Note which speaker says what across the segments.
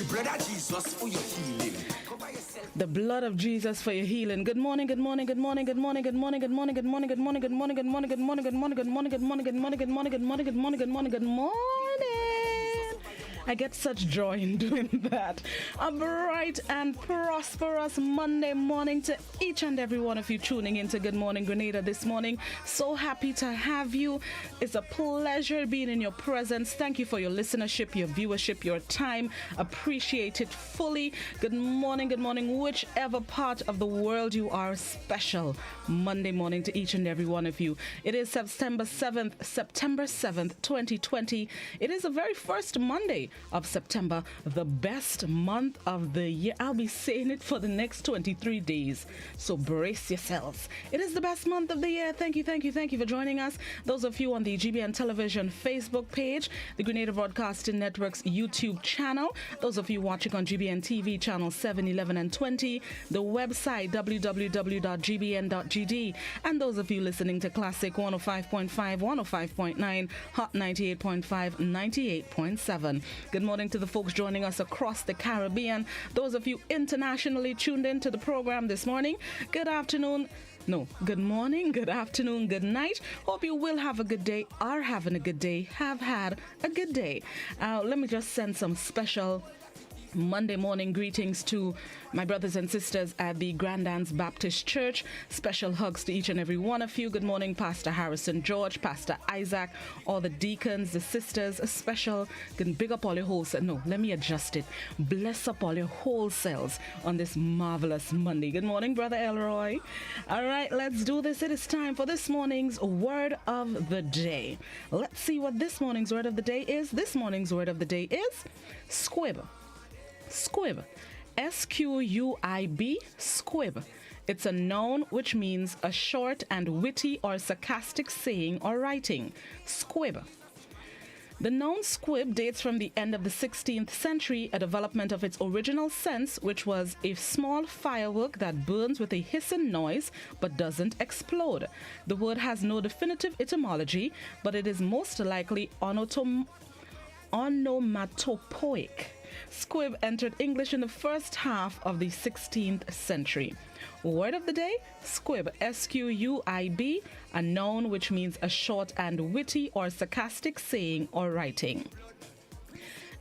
Speaker 1: blood of Jesus for your healing. Cover yourself.
Speaker 2: The blood of Jesus for your healing. Good morning, good morning, good morning, good morning, good morning, good morning, good morning, good morning, good morning, good morning, good morning, good morning, good morning, good morning, good morning, good morning, good morning, good morning, good morning, good morning. I get such joy in doing that. A bright and prosperous Monday morning to each and every one of you tuning into Good Morning Grenada this morning. So happy to have you. It's a pleasure being in your presence. Thank you for your listenership, your viewership, your time. Appreciate it fully. Good morning, whichever part of the world you are. Special Monday morning to each and every one of you. It is September 7th, 2020. It is the very first Monday of September, the best month of the year. I'll be saying it for the next 23 days, so brace yourselves. It is the best month of the year. Thank you for joining us. Those of you on the GBN Television Facebook page, the Grenada Broadcasting Network's YouTube channel, those of you watching on GBN TV channel 7, 11 and 20, the website www.gbn.gd, and those of you listening to Classic 105.5, 105.9, Hot 98.5, 98.7. Good morning to the folks joining us across the Caribbean. Those of you internationally tuned in to the program this morning, good afternoon. No, good morning, good afternoon, good night. Hope you will have a good day, are having a good day, have had a good day. Let me just send some special Monday morning greetings to my brothers and sisters at the Grandans Baptist Church. Special hugs to each and every one of you. Good morning, Pastor Harrison George, Pastor Isaac, all the deacons, the sisters. A special, can big up all your wholesale. No, let me adjust it. Bless up all your wholesales on this marvelous Monday. Good morning, Brother Elroy. All right, let's do this. It is time for this morning's word of the day. Let's see what this morning's word of the day is. This morning's word of the day is squib. Squib. S-Q-U-I-B, squib. It's a noun which means a short and witty or sarcastic saying or writing. Squib. The noun squib dates from the end of the 16th century, a development of its original sense, which was a small firework that burns with a hissing noise but doesn't explode. The word has no definitive etymology, but it is most likely onomatopoeic. Squib entered English in the first half of the 16th century. Word of the day, squib, S-Q-U-I-B, a noun which means a short and witty or sarcastic saying or writing.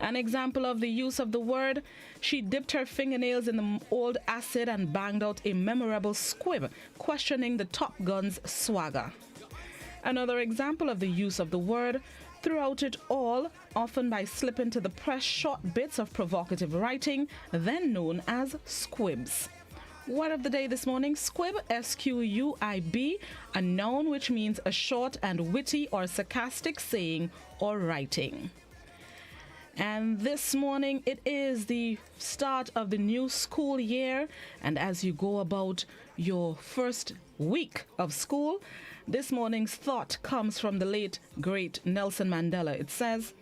Speaker 2: An example of the use of the word, she dipped her fingernails in the old acid and banged out a memorable squib, questioning the Top Gun's swagger. Another example of the use of the word, throughout it all, often by slipping to the press short bits of provocative writing, then known as squibs. Word of the day this morning, squib, S-Q-U-I-B, a noun which means a short and witty or sarcastic saying or writing. And this morning, it is the start of the new school year. And as you go about your first week of school, this morning's thought comes from the late, great Nelson Mandela. It says,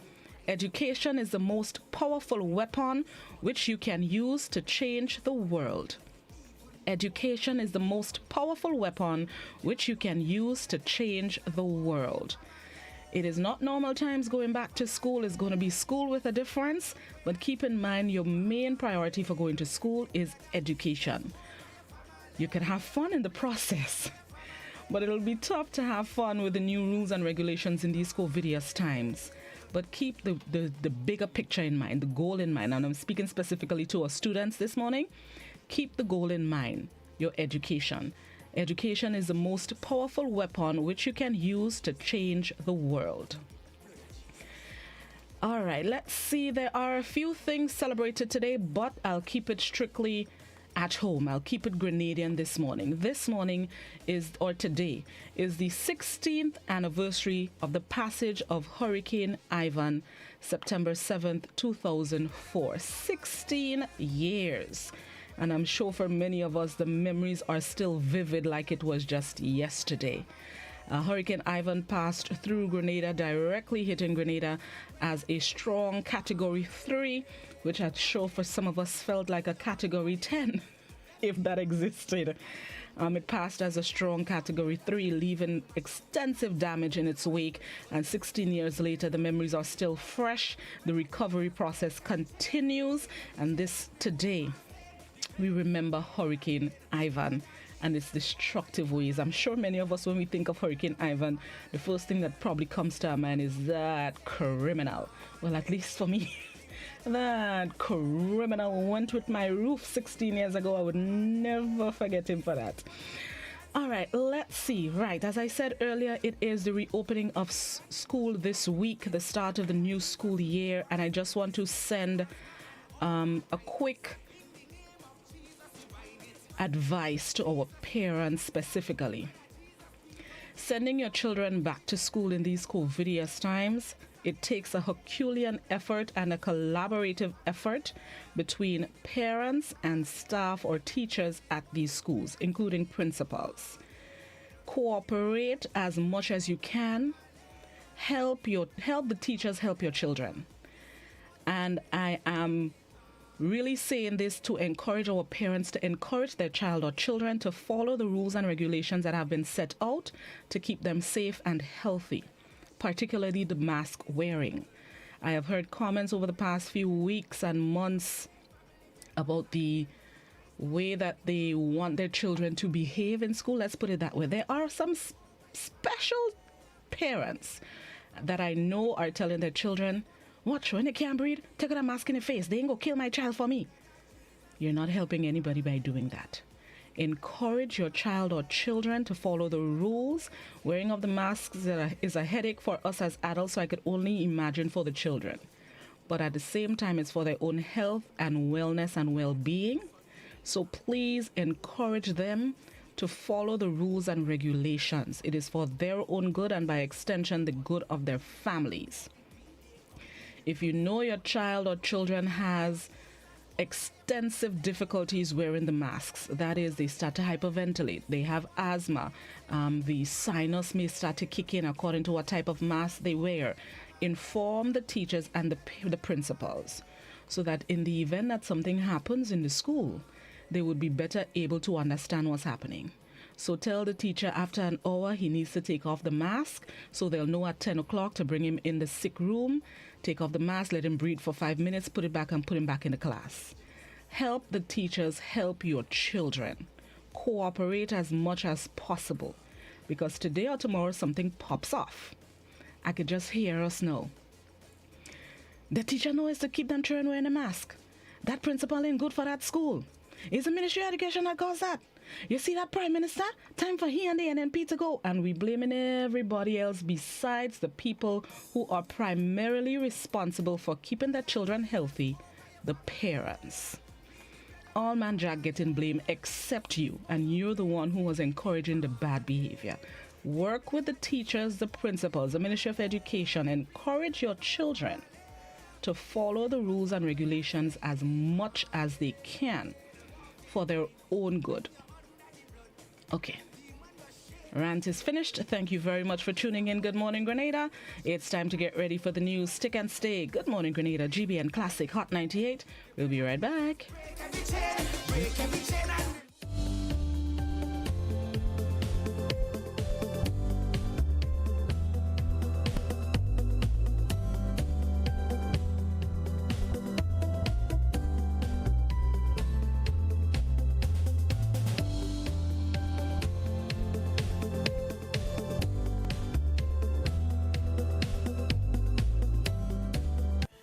Speaker 2: education is the most powerful weapon which you can use to change the world. Education is the most powerful weapon which you can use to change the world. It is not normal times going back to school. It's going to be school with a difference. But keep in mind your main priority for going to school is education. You can have fun in the process, but it'll be tough to have fun with the new rules and regulations in these COVIDious times. But keep the bigger picture in mind, the goal in mind. And I'm speaking specifically to our students this morning. Keep the goal in mind, your education. Education is the most powerful weapon which you can use to change the world. All right, let's see. There are a few things celebrated today, but I'll keep it strictly at home. I'll keep it Grenadian this morning. Today is the 16th anniversary of the passage of Hurricane Ivan, September 7th, 2004. 16 years. And I'm sure for many of us, the memories are still vivid like it was just yesterday. Hurricane Ivan passed through Grenada, directly hitting Grenada as a strong Category 3, which I'm sure for some of us felt like a Category 10, if that existed. It passed as a strong Category 3, leaving extensive damage in its wake. And 16 years later, the memories are still fresh. The recovery process continues. And this today, we remember Hurricane Ivan and its destructive ways. I'm sure many of us, when we think of Hurricane Ivan, the first thing that probably comes to our mind is that criminal. Well, at least for me. That criminal went with my roof 16 years ago. I would never forget him for that. All right, let's see. Right, as I said earlier, it is the reopening of school this week, the start of the new school year, and I just want to send a quick advice to our parents specifically. Sending your children back to school in these COVIDious times, it takes a Herculean effort and a collaborative effort between parents and staff or teachers at these schools, including principals. Cooperate as much as you can. Help the teachers help your children. And I am really saying this to encourage our parents to encourage their child or children to follow the rules and regulations that have been set out to keep them safe and healthy, particularly the mask wearing. I have heard comments over the past few weeks and months about the way that they want their children to behave in school. Let's put it that way. There are some special parents that I know are telling their children, watch, when they can't breathe, take out a mask in the face. They ain't gonna kill my child for me. You're not helping anybody by doing that. Encourage your child or children to follow the rules. Wearing of the masks is a headache for us as adults, so I could only imagine for the children. But at the same time, it's for their own health and wellness and well-being. So please encourage them to follow the rules and regulations. It is for their own good and by extension, the good of their families. If you know your child or children has extensive difficulties wearing the masks, that is, they start to hyperventilate, they have asthma, the sinus may start to kick in according to what type of mask they wear, inform the teachers and the principals so that in the event that something happens in the school, they would be better able to understand what's happening. So tell the teacher after an hour he needs to take off the mask, so they'll know at 10 o'clock to bring him in the sick room, take off the mask, let him breathe for 5 minutes, put it back and put him back in the class. Help the teachers help your children. Cooperate as much as possible, because today or tomorrow something pops off. I could just hear us know. The teacher knows to keep them children wearing a mask. That principal ain't good for that school. It's the Ministry of Education that caused that. You see that Prime Minister? Time for he and the NNP to go. And we blaming everybody else besides the people who are primarily responsible for keeping their children healthy, the parents. All man Jack getting blame except you, and you're the one who was encouraging the bad behavior. Work with the teachers, the principals, the Ministry of Education. Encourage your children to follow the rules and regulations as much as they can for their own good. Okay. Rant is finished. Thank you very much for tuning in. Good morning, Grenada. It's time to get ready for the news. Stick and stay. Good morning, Grenada. GBN Classic Hot 98. We'll be right back.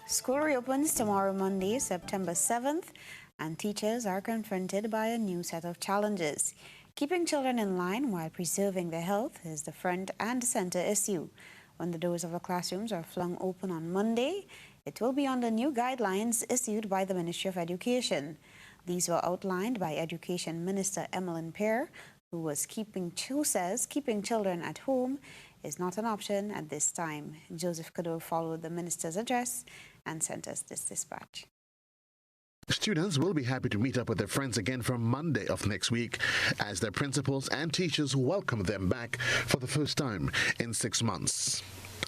Speaker 3: School reopens tomorrow, Monday, September 7th, and teachers are confronted by a new set of challenges. Keeping children in line while preserving their health is the front and center issue. When the doors of the classrooms are flung open on Monday, it will be under new guidelines issued by the Ministry of Education. These were outlined by Education Minister Emmeline Pear, who says keeping children at home is not an option at this time. Joseph Kado followed the minister's address and sent us this dispatch.
Speaker 4: Students will be happy to meet up with their friends again from Monday of next week as their principals and teachers welcome them back for the first time in 6 months.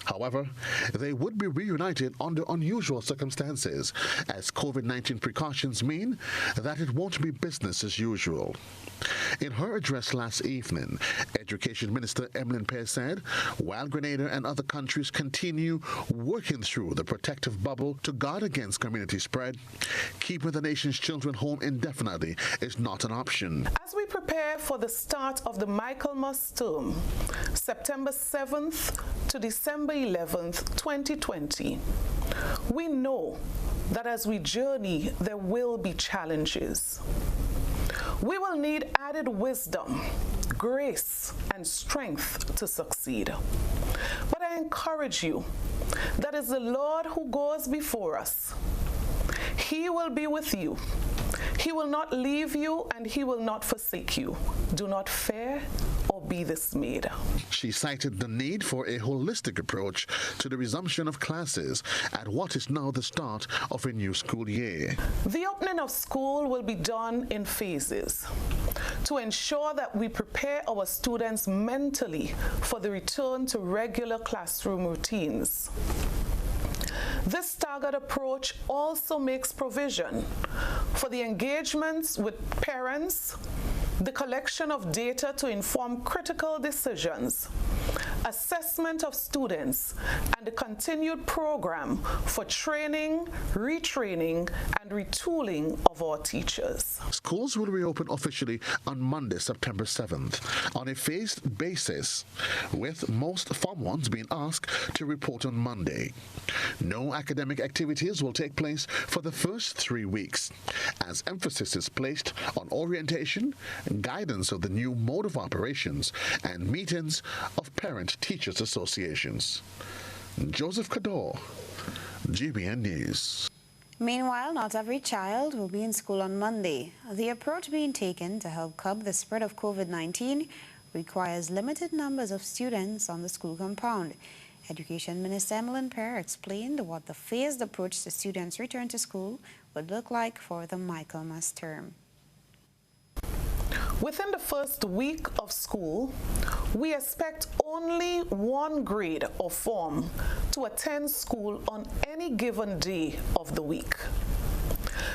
Speaker 4: However, they would be reunited under unusual circumstances, as COVID-19 precautions mean that it won't be business as usual. In her address last evening, Education Minister Emlyn Pear said, while Grenada and other countries continue working through the protective bubble to guard against community spread, keeping the nation's children home indefinitely is not an option.
Speaker 5: As we prepare for the start of the Michaelmas term, September 7th to December 11th, 2020, we know that as we journey, there will be challenges. We will need added wisdom, grace, and strength to succeed. But I encourage you that is the Lord who goes before us. He will be with you. He will not leave you, and he will not forsake you. Do not fear or be dismayed.
Speaker 4: She cited the need for a holistic approach to the resumption of classes at what is now the start of a new school year.
Speaker 5: The opening of school will be done in phases to ensure that we prepare our students mentally for the return to regular classroom routines. This staggered approach also makes provision for the engagements with parents, the collection of data to inform critical decisions, assessment of students, and the continued program for training, retraining, and retooling of our teachers.
Speaker 4: Schools will reopen officially on Monday, September 7th, on a phased basis, with most Form 1s being asked to report on Monday. No academic activities will take place for the first 3 weeks, as emphasis is placed on orientation, guidance of the new mode of operations, and meetings of parent-teachers associations. Joseph Cador, GBN News.
Speaker 3: Meanwhile, not every child will be in school on Monday. The approach being taken to help curb the spread of COVID-19 requires limited numbers of students on the school compound. Education Minister Emlyn Pear explained what the phased approach to students' return to school would look like for the Michaelmas term.
Speaker 5: Within the first week of school, we expect only one grade or form to attend school on any given day of the week.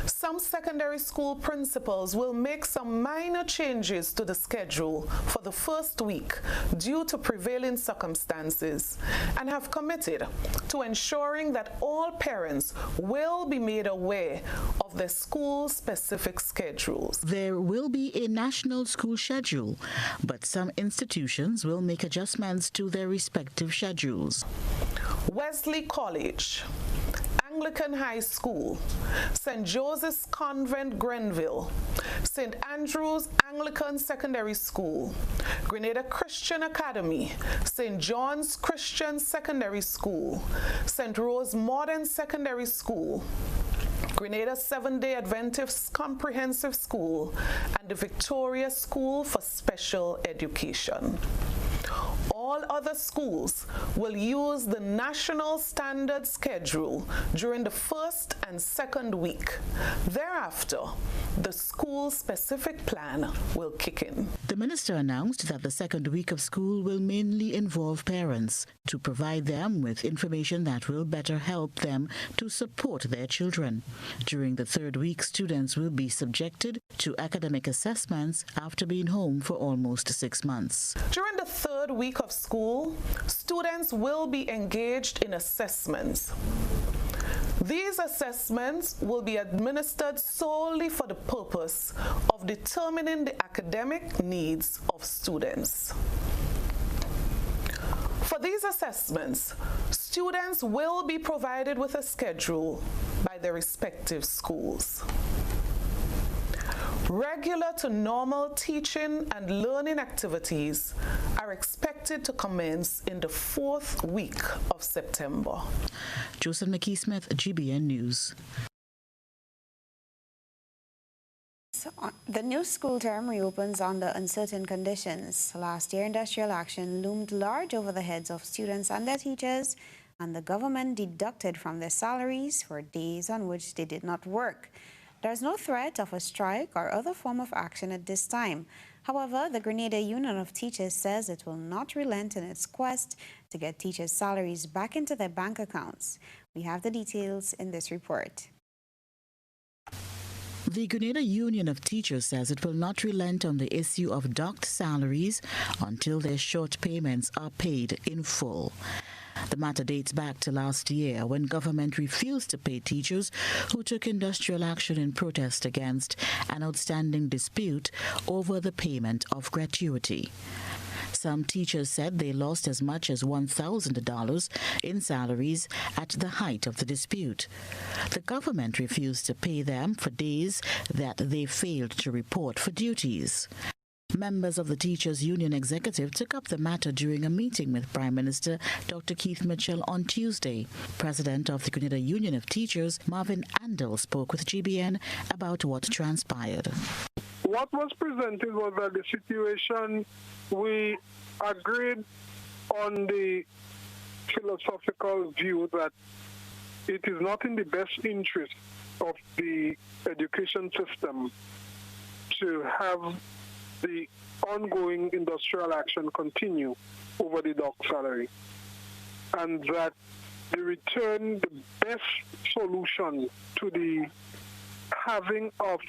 Speaker 5: Some secondary school principals will make some minor changes to the schedule for the first week due to prevailing circumstances and have committed to ensuring that all parents will be made aware of their school-specific schedules.
Speaker 6: There will be a national school schedule, but some institutions will make adjustments to their respective schedules.
Speaker 5: Wesley College, Anglican High School, St. Joseph's Convent Grenville, St. Andrew's Anglican Secondary School, Grenada Christian Academy, St. John's Christian Secondary School, St. Rose Modern Secondary School, Grenada 7th Adventist Comprehensive School, and the Victoria School for Special Education. All other schools will use the national standard schedule during the first and second week. Thereafter, the school-specific plan will kick in.
Speaker 6: The minister announced that the second week of school will mainly involve parents to provide them with information that will better help them to support their children. During the third week, students will be subjected to academic assessments after being home for almost 6 months.
Speaker 5: During the third week of school, students will be engaged in assessments. These assessments will be administered solely for the purpose of determining the academic needs of students. For these assessments, students will be provided with a schedule by their respective schools. Regular to normal teaching and learning activities are expected to commence in the 4th week of September.
Speaker 6: Joseph McKee-Smith, GBN News.
Speaker 3: So, the new school term reopens under uncertain conditions. Last year, industrial action loomed large over the heads of students and their teachers, and the government deducted from their salaries for days on which they did not work. There is no threat of a strike or other form of action at this time. However, the Grenada Union of Teachers says it will not relent in its quest to get teachers' salaries back into their bank accounts. We have the details in this report.
Speaker 6: The Grenada Union of Teachers says it will not relent on the issue of docked salaries until their short payments are paid in full. The matter dates back to last year when government refused to pay teachers who took industrial action in protest against an outstanding dispute over the payment of gratuity. Some teachers said they lost as much as $1,000 in salaries at the height of the dispute. The government refused to pay them for days that they failed to report for duties. Members of the Teachers Union Executive took up the matter during a meeting with Prime Minister Dr. Keith Mitchell on Tuesday. President of the Grenada Union of Teachers, Marvin Andel, spoke with GBN about what transpired.
Speaker 7: What was presented was that the situation, we agreed on the philosophical view that it is not in the best interest of the education system to have the ongoing industrial action continue over the dock salary, and that the best solution to the having of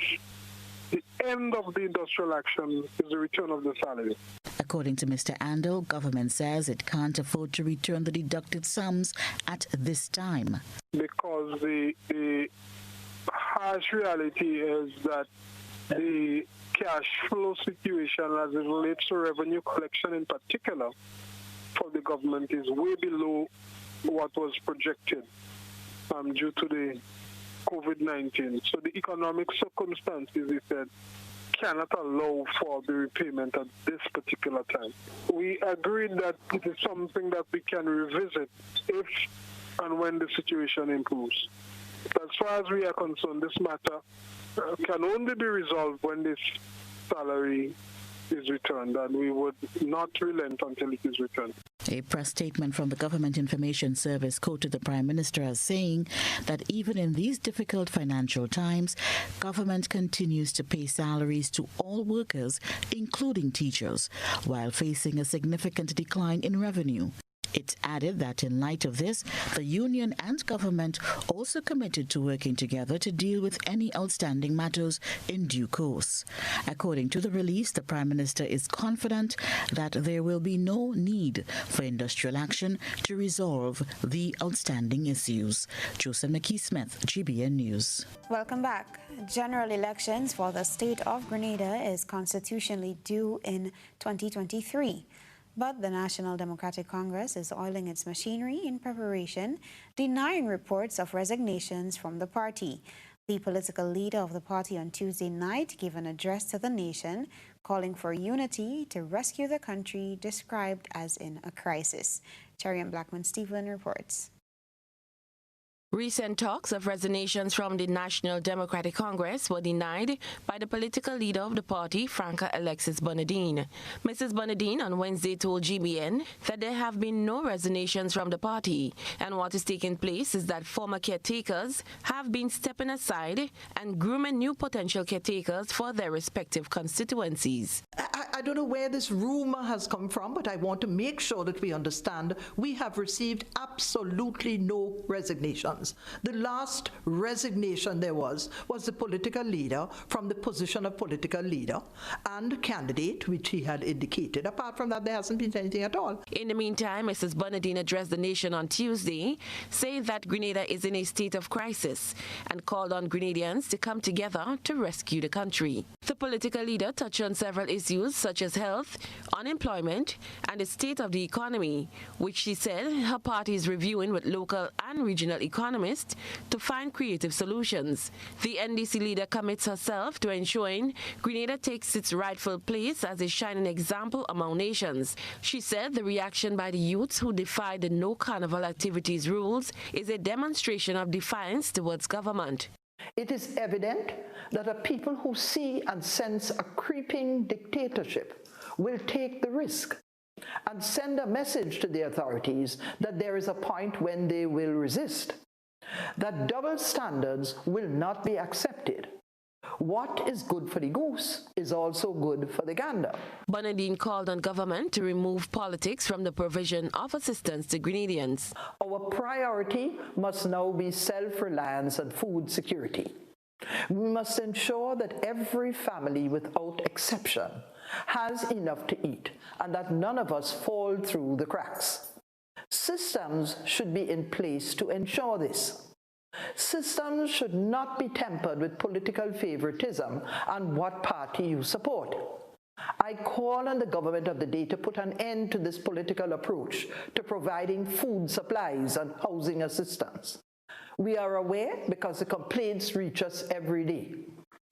Speaker 7: the end of the industrial action is the return of the salary.
Speaker 6: According to Mr. Andel, government says it can't afford to return the deducted sums at this time.
Speaker 7: Because the harsh reality is that the cash flow situation as it relates to revenue collection in particular for the government is way below what was projected due to the COVID-19. So the economic circumstances, he said, cannot allow for the repayment at this particular time. We agreed that it is something that we can revisit if and when the situation improves. As far as we are concerned, this matter can only be resolved when this salary is returned, and we would not relent until it is returned.
Speaker 6: A press statement from the Government Information Service quoted the Prime Minister as saying that even in these difficult financial times, government continues to pay salaries to all workers, including teachers, while facing a significant decline in revenue. It added that in light of this, the union and government also committed to working together to deal with any outstanding matters in due course. According to the release, the Prime Minister is confident that there will be no need for industrial action to resolve the outstanding issues. Joseph McKee-Smith, GBN News.
Speaker 3: Welcome back. General elections for the state of Grenada is constitutionally due in 2023. But the National Democratic Congress is oiling its machinery in preparation, denying reports of resignations from the party. The political leader of the party on Tuesday night gave an address to the nation, calling for unity to rescue the country described as in a crisis. Cherian Blackman-Stephen reports.
Speaker 8: Recent talks of resignations from the National Democratic Congress were denied by the political leader of the party, Franca Alexis-Welsh. Mrs. Welsh on Wednesday told GBN that there have been no resignations from the party, and what is taking place is that former caretakers have been stepping aside and grooming new potential caretakers for their respective constituencies.
Speaker 9: I don't know where this rumor has come from, but I want to make sure that we understand we have received absolutely no resignations. The last resignation there was the political leader from the position of political leader and candidate, which he had indicated. Apart from that, there hasn't been anything at all.
Speaker 8: In the meantime, Mrs. Welsh addressed the nation on Tuesday, saying that Grenada is in a state of crisis and called on Grenadians to come together to rescue the country. The political leader touched on several issues such as health, unemployment, and the state of the economy, which she said her party is reviewing with local and regional economists to find creative solutions. The NDC leader commits herself to ensuring Grenada takes its rightful place as a shining example among nations. She said the reaction by the youths who defied the no carnival activities rules is a demonstration of defiance towards government.
Speaker 9: It is evident that a people who see and sense a creeping dictatorship will take the risk and send a message to the authorities that there is a point when they will resist, that double standards will not be accepted. what is good for the goose is also good for the gander.
Speaker 8: Bernardine called on government to remove politics from the provision of assistance to Grenadians.
Speaker 9: Our priority must now be self-reliance and food security. We must ensure that every family, without exception, has enough to eat and that none of us fall through the cracks. Systems should be in place to ensure this. Systems should not be tempered with political favoritism and what party you support. I call on the government of the day to put an end to this political approach to providing food supplies and housing assistance. We are aware because the complaints reach us every day.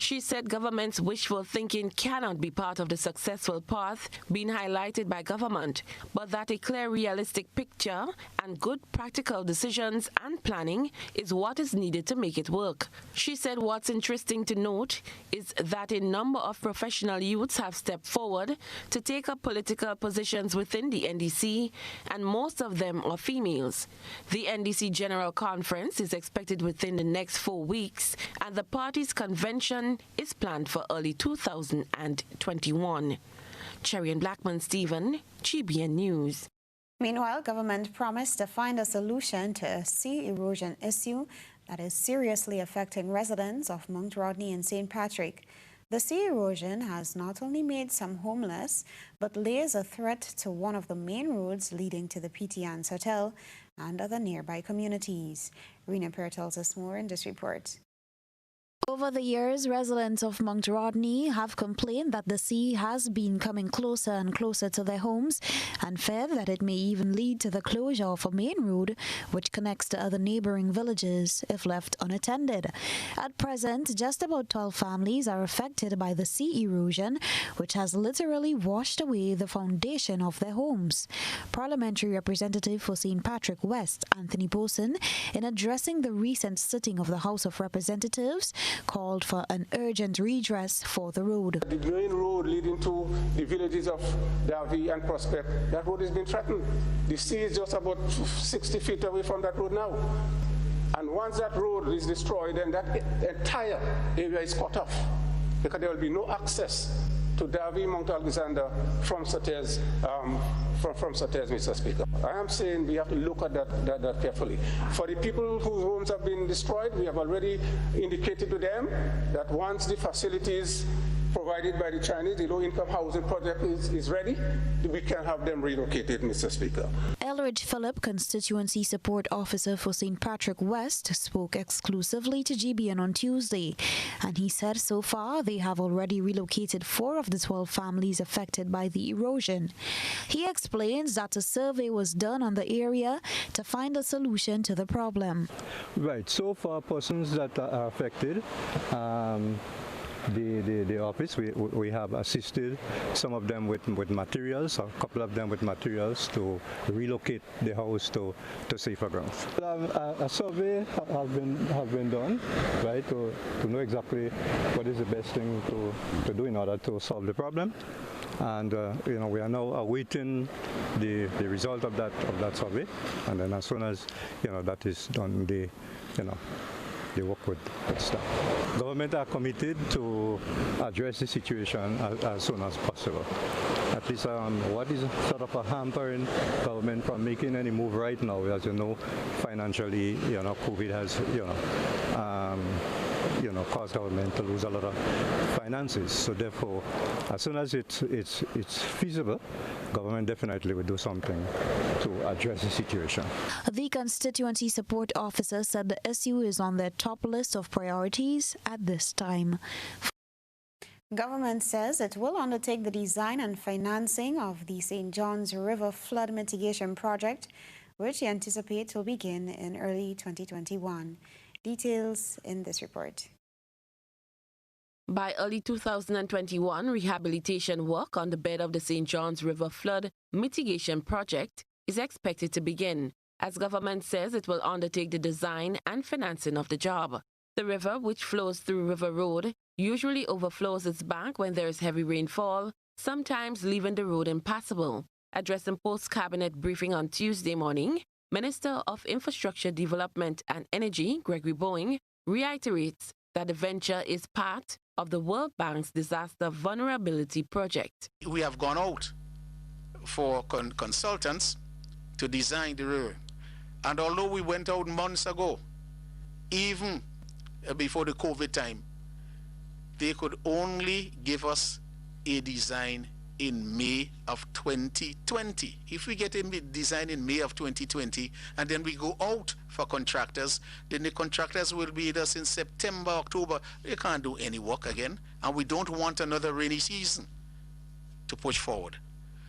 Speaker 8: She said government's wishful thinking cannot be part of the successful path being highlighted by government, but that a clear, realistic picture and good practical decisions and planning is what is needed to make it work. She said what's interesting to note is that a number of professional youths have stepped forward to take up political positions within the NDC, and most of them are females. The NDC General Conference is expected within the next 4 weeks, and the party's convention is planned for early 2021. Cherry and Blackman Stephen, GBN News.
Speaker 3: Meanwhile, government promised to find a solution to a sea erosion issue that is seriously affecting residents of Mount Rodney and St. Patrick. The sea erosion has not only made some homeless, but lays a threat to one of the main roads leading to the P.T. Ann's Hotel and other nearby communities. Rena Perr tells us more in this report.
Speaker 10: Over the years, residents of Mount Rodney have complained that the sea has been coming closer and closer to their homes and feared that it may even lead to the closure of a main road which connects to other neighboring villages if left unattended. At present, just about 12 families are affected by the sea erosion, which has literally washed away the foundation of their homes. Parliamentary Representative for St. Patrick West, Anthony Boson, in addressing the recent sitting of the House of Representatives, called for an urgent redress for the road.
Speaker 11: The main road leading to the villages of Davy and Prospect, that road has been threatened. The sea is just about 60 feet away from that road now. And once that road is destroyed, then that entire area is cut off, because there will be no access to Davy, Mount Alexander from Sauters, Mr. Speaker. I am saying we have to look at that carefully. For the people whose homes have been destroyed, we have already indicated to them that once the facilities provided by the Chinese, the low-income housing project is ready, we can have them relocated, Mr. Speaker.
Speaker 10: Elridge Phillip, Constituency Support Officer for St. Patrick West, spoke exclusively to GBN on Tuesday, and he said so far they have already relocated 4 of the 12 families affected by the erosion. He explains that a survey was done on the area to find a solution to the problem.
Speaker 12: Right, so for persons that are affected, the office, we have assisted some of them with materials, a couple of them with materials to relocate the house to safer grounds. A survey have been done, right, to know exactly what is the best thing to do in order to solve the problem. And we are now awaiting the result of that survey, and then as soon as that is done, the work would start. Government are committed to address the situation as soon as possible. At least what is sort of hampering government from making any move right now, as you know, financially, COVID has, caused government to lose a lot of finances. So therefore, as soon as it's feasible, government definitely will do something to address the situation.
Speaker 10: The Constituency Support Officer said the issue is on their top list of priorities at this time.
Speaker 3: Government says it will undertake the design and financing of the St. John's River flood mitigation project, which it anticipates will begin in early 2021. Details in this report.
Speaker 8: By early 2021, rehabilitation work on the bed of the St. John's River flood mitigation project is expected to begin, as government says it will undertake the design and financing of the job. The river, which flows through River Road, usually overflows its bank when there is heavy rainfall, sometimes leaving the road impassable. Addressing post-cabinet briefing on Tuesday morning, Minister of Infrastructure Development and Energy, Gregory Boeing, reiterates that the venture is part of the World Bank's Disaster Vulnerability Project.
Speaker 13: We have gone out for consultants to design the road. And although we went out months ago, even before the COVID time, they could only give us a design in May of 2020. If we get a design in May of 2020 and then we go out for contractors, then the contractors will be with us in September, October. They can't do any work again, and we don't want another rainy season to push forward.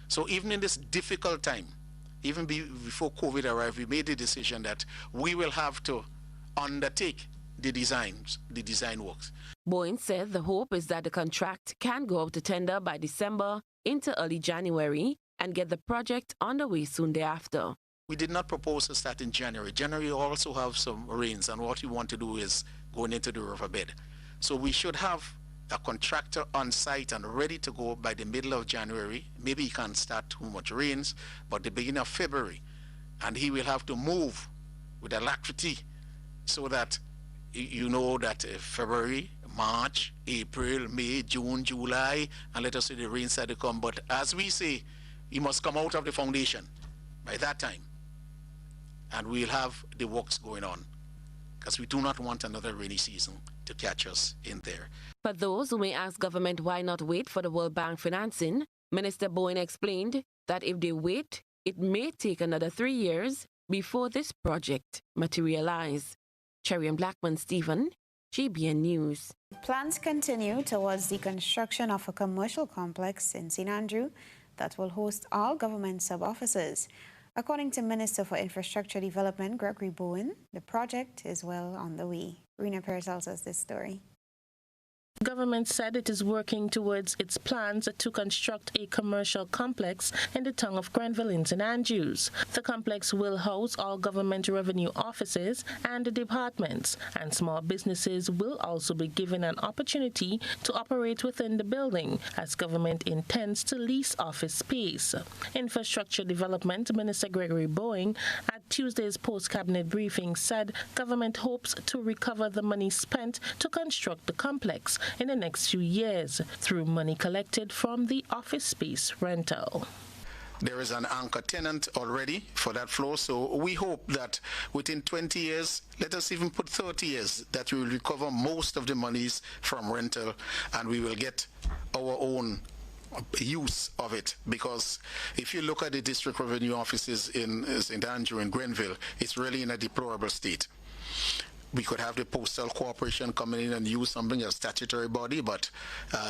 Speaker 13: So even in this difficult time, even before COVID arrived, we made the decision that we will have to undertake the design works.
Speaker 8: Bowen said the hope is that the contract can go out to tender by December into early January and get the project underway soon thereafter.
Speaker 13: We did not propose to start in January. January also have some rains, and what we want to do is going into the riverbed. So we should have a contractor on site and ready to go by the middle of January. Maybe he can't start too much rains, but the beginning of February. And he will have to move with alacrity so that you know that February, March, April, May, June, July, and let us say the rains start to come. But as we say, he must come out of the foundation by that time. And we'll have the works going on, because we do not want another rainy season to catch us in there.
Speaker 8: For those who may ask government why not wait for the World Bank financing, Minister Bowen explained that if they wait, it may take another 3 years before this project materializes. Cherry Blackman Stephen, GBN News.
Speaker 3: Plans continue towards the construction of a commercial complex in St. Andrew that will host all government sub-offices. According to Minister for Infrastructure Development Gregory Bowen, the project is well on the way. Rena Perez tells us this story.
Speaker 14: Government said it is working towards its plans to construct a commercial complex in the town of Grenville in St. Andrews. The complex will house all government revenue offices and departments, and small businesses will also be given an opportunity to operate within the building, as government intends to lease office space. Infrastructure Development Minister Gregory Bowen at Tuesday's post-cabinet briefing said government hopes to recover the money spent to construct the complex in the next few years through money collected from the office space rental.
Speaker 13: There is an anchor tenant already for that floor, so we hope that within 20 years, let us even put 30 years, that we will recover most of the monies from rental and we will get our own use of it. Because if you look at the district revenue offices in St. Andrew and Grenville, it's really in a deplorable state. We could have the Postal Corporation coming in and use something as statutory body, but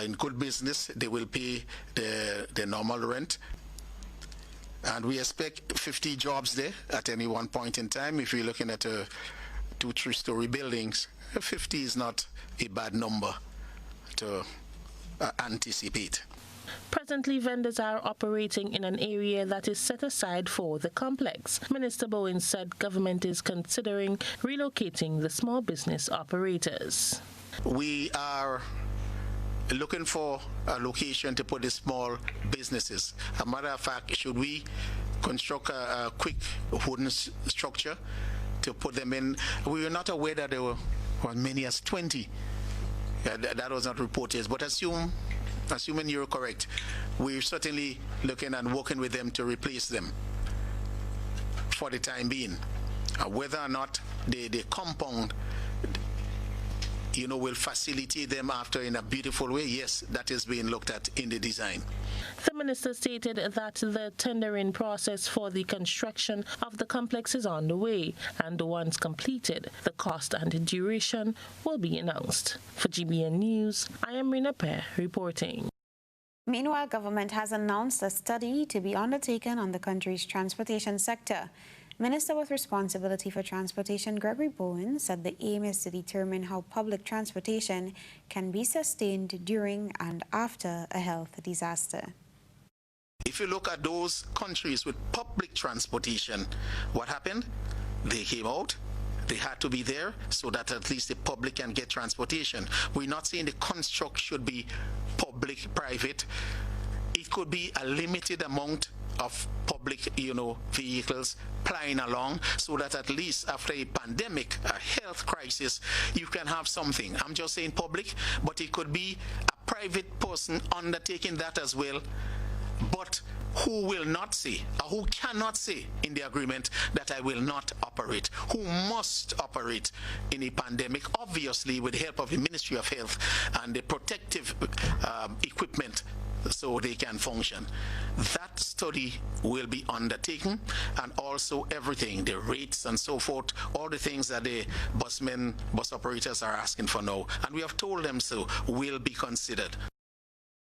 Speaker 13: in good business, they will pay the normal rent. And we expect 50 jobs there at any one point in time. If you're looking at 2-3-story buildings, 50 is not a bad number to anticipate.
Speaker 14: Presently, vendors are operating in an area that is set aside for the complex. Minister Bowen said government is considering relocating the small business operators.
Speaker 13: We are looking for a location to put the small businesses. As a matter of fact, should we construct a quick wooden structure to put them in? We were not aware that there were as many as 20. That was not reported, but assuming you're correct, we're certainly looking and working with them to replace them for the time being. Whether or not the compound, will facilitate them after in a beautiful way, yes, that is being looked at in the design.
Speaker 14: The minister stated that the tendering process for the construction of the complex is on the way, and once completed, the cost and duration will be announced. For GBN News, I am Rena Perez reporting.
Speaker 3: Meanwhile, government has announced a study to be undertaken on the country's transportation sector. Minister with responsibility for transportation, Gregory Bowen, said the aim is to determine how public transportation can be sustained during and after a health disaster.
Speaker 13: If you look at those countries with public transportation, what happened? They came out. They had to be there so that at least the public can get transportation. We're not saying the construct should be public, private. It could be a limited amount of public, vehicles plying along, so that at least after a pandemic, a health crisis, you can have something. I'm just saying public, but it could be a private person undertaking that as well. But who will not say, or who cannot say in the agreement that I will not operate, who must operate in a pandemic, obviously with the help of the Ministry of Health and the protective equipment so they can function. That study will be undertaken, and also everything, the rates and so forth, all the things that the bus operators are asking for now, and we have told them so, will be considered.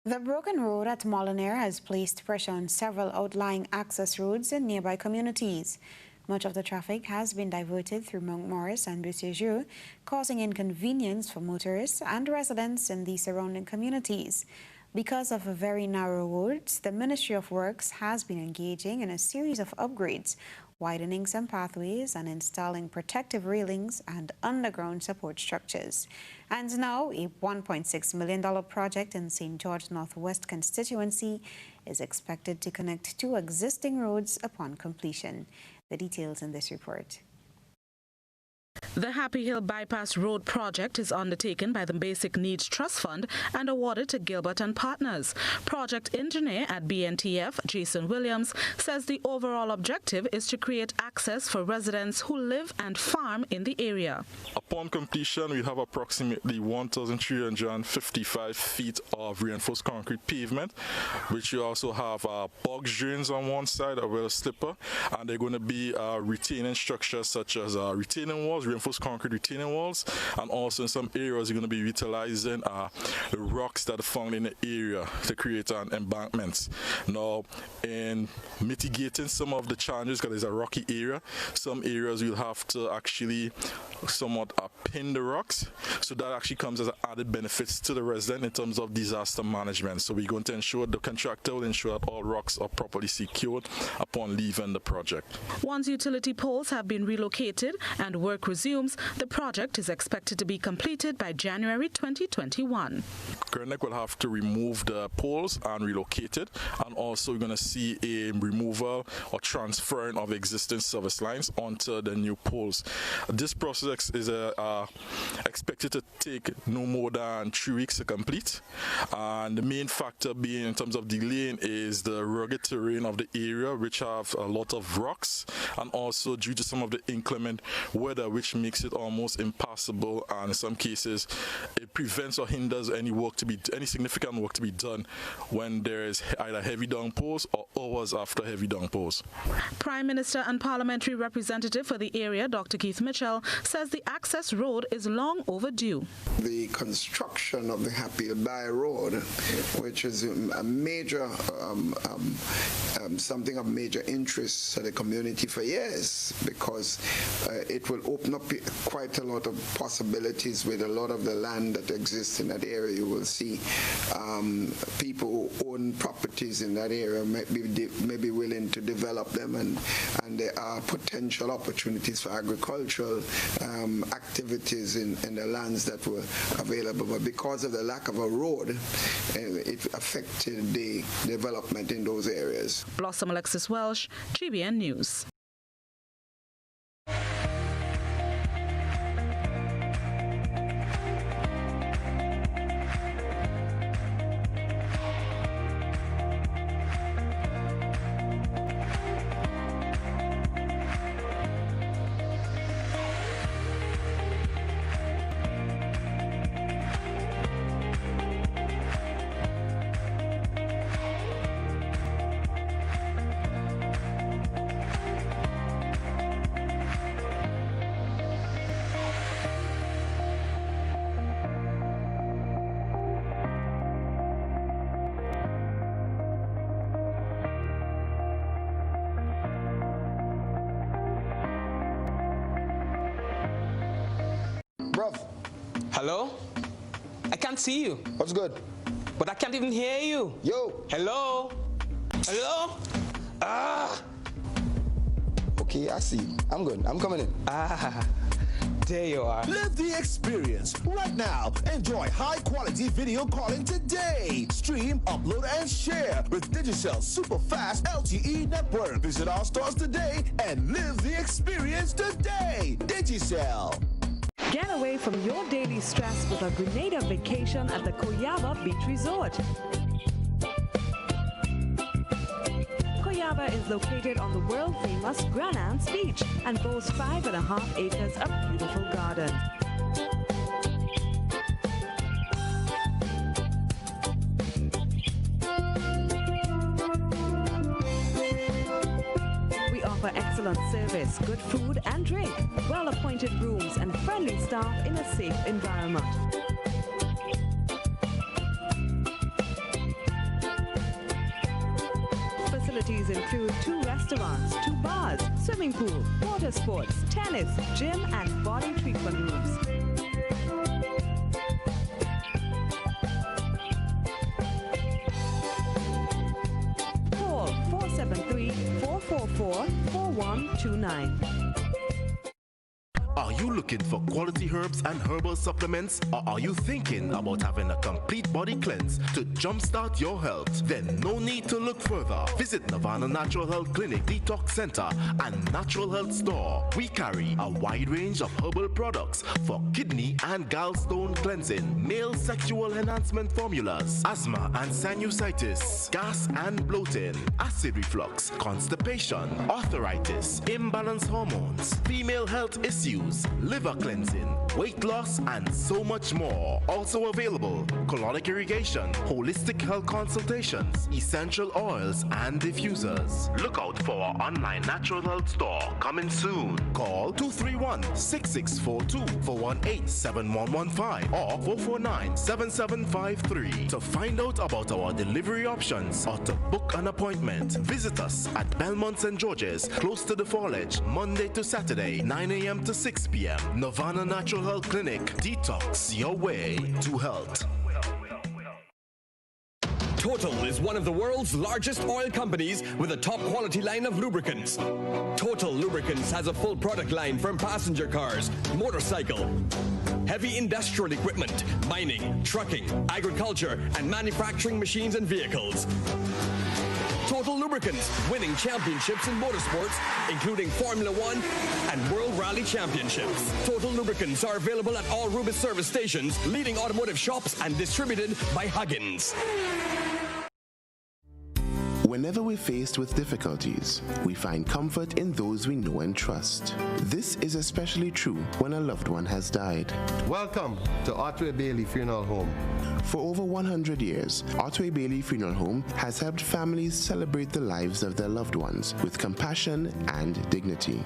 Speaker 3: The broken road at Molinaire has placed pressure on several outlying access roads in nearby communities. Much of the traffic has been diverted through Montmorris and Beauséjour, causing inconvenience for motorists and residents in the surrounding communities. Because of very narrow roads, the Ministry of Works has been engaging in a series of upgrades, widening some pathways and installing protective railings and underground support structures. And now, a $1.6 million project in St. George Northwest constituency is expected to connect two existing roads upon completion. The details in this report.
Speaker 2: The Happy Hill Bypass Road project is undertaken by the Basic Needs Trust Fund and awarded to Gilbert and Partners. Project engineer at BNTF, Jason Williams, says the overall objective is to create access for residents who live and farm in the area.
Speaker 15: Upon completion, we have approximately 1,355 feet of reinforced concrete pavement, which you also have box drains on one side, a well slipper, and they're going to be retaining structures such as retaining walls, reinforced concrete retaining walls, and also in some areas you're going to be utilizing the rocks that are found in the area to create an embankment. Now, in mitigating some of the challenges, because it's a rocky area, some areas you'll have to actually somewhat pin the rocks, so that actually comes as an added benefits to the resident in terms of disaster management. So we're going to ensure, the contractor will ensure that all rocks are properly secured upon leaving the project.
Speaker 2: Once utility poles have been relocated and work resumes, the project is expected to be completed by January 2021.
Speaker 15: Grenada will have to remove the poles and relocate it, and also we're going to see a removal or transferring of existing service lines onto the new poles. This process is expected to take no more than 3 weeks to complete, and the main factor being in terms of delaying is the rugged terrain of the area, which have a lot of rocks, and also due to some of the inclement weather, which makes it almost impassable, and in some cases it prevents or hinders any significant work to be done when there is either heavy downpours or hours after heavy downpours.
Speaker 2: Prime Minister and Parliamentary Representative for the area, Dr. Keith Mitchell, says the access road is long overdue.
Speaker 16: The construction of the Happy Hill By Road, which is a major something of major interest to the community for years, because it will open up quite a lot of possibilities with a lot of the land that exists in that area. You will see people who own properties in that area may be willing to develop them, and there are potential opportunities for agricultural activities in the lands that were available. But because of the lack of a road, it affected the development in those areas.
Speaker 2: Blossom Alexis-Welsh, GBN News.
Speaker 17: Hello? I can't see you.
Speaker 16: What's good?
Speaker 17: But I can't even hear you.
Speaker 16: Yo.
Speaker 17: Hello? Hello? Ah!
Speaker 16: Okay, I see you. I'm good. I'm coming in.
Speaker 17: Ah. There you are.
Speaker 1: Live the experience right now. Enjoy high-quality video calling today. Stream, upload, and share with Digicel super fast LTE network. Visit our stores today and live the experience today. Digicel.
Speaker 18: Get away from your daily stress with a Grenada vacation at the Coyaba Beach Resort. Coyaba is located on the world-famous Grenada Beach and boasts 5.5 acres of beautiful garden. We offer excellent service, good food and drink, well-appointed rooms and friendly staff in a safe environment. Facilities include 2 restaurants, 2 bars, swimming pool, water sports, tennis, gym and body treatment rooms. Call 473-444-4129.
Speaker 19: Are you looking for quality herbs and herbal supplements, or are you thinking about having a complete body cleanse to jumpstart your health? Then no need to look further. Visit Nirvana Natural Health Clinic, Detox Center, and Natural Health Store. We carry a wide range of herbal products for kidney and gallstone cleansing, male sexual enhancement formulas, asthma and sinusitis, gas and bloating, acid reflux, constipation, arthritis, imbalanced hormones, female health issues, liver cleansing, weight loss, and so much more. Also available, colonic irrigation, holistic health consultations, essential oils, and diffusers. Look out for our online natural health store coming soon. Call 231-6642 for 18-7115 or 449-7753 to find out about our delivery options or to book an appointment. Visit us at Belmont St. George's, close to the Fall Edge, Monday to Saturday, 9 a.m. to 6 p.m. Nirvana Natural Health Clinic. Detox your way to health.
Speaker 20: Total is one of the world's largest oil companies with a top quality line of lubricants. Total Lubricants has a full product line from passenger cars, motorcycle, heavy industrial equipment, mining, trucking, agriculture, and manufacturing machines and vehicles. Total Lubricants, winning championships in motorsports, including Formula One and World Rally Championships. Total Lubricants are available at all Rubis service stations, leading automotive shops, and distributed by Huggins.
Speaker 21: Whenever we're faced with difficulties, we find comfort in those we know and trust. This is especially true when a loved one has died.
Speaker 22: Welcome to Otway Bailey Funeral Home.
Speaker 21: For over 100 years, Otway Bailey Funeral Home has helped families celebrate the lives of their loved ones with compassion and dignity.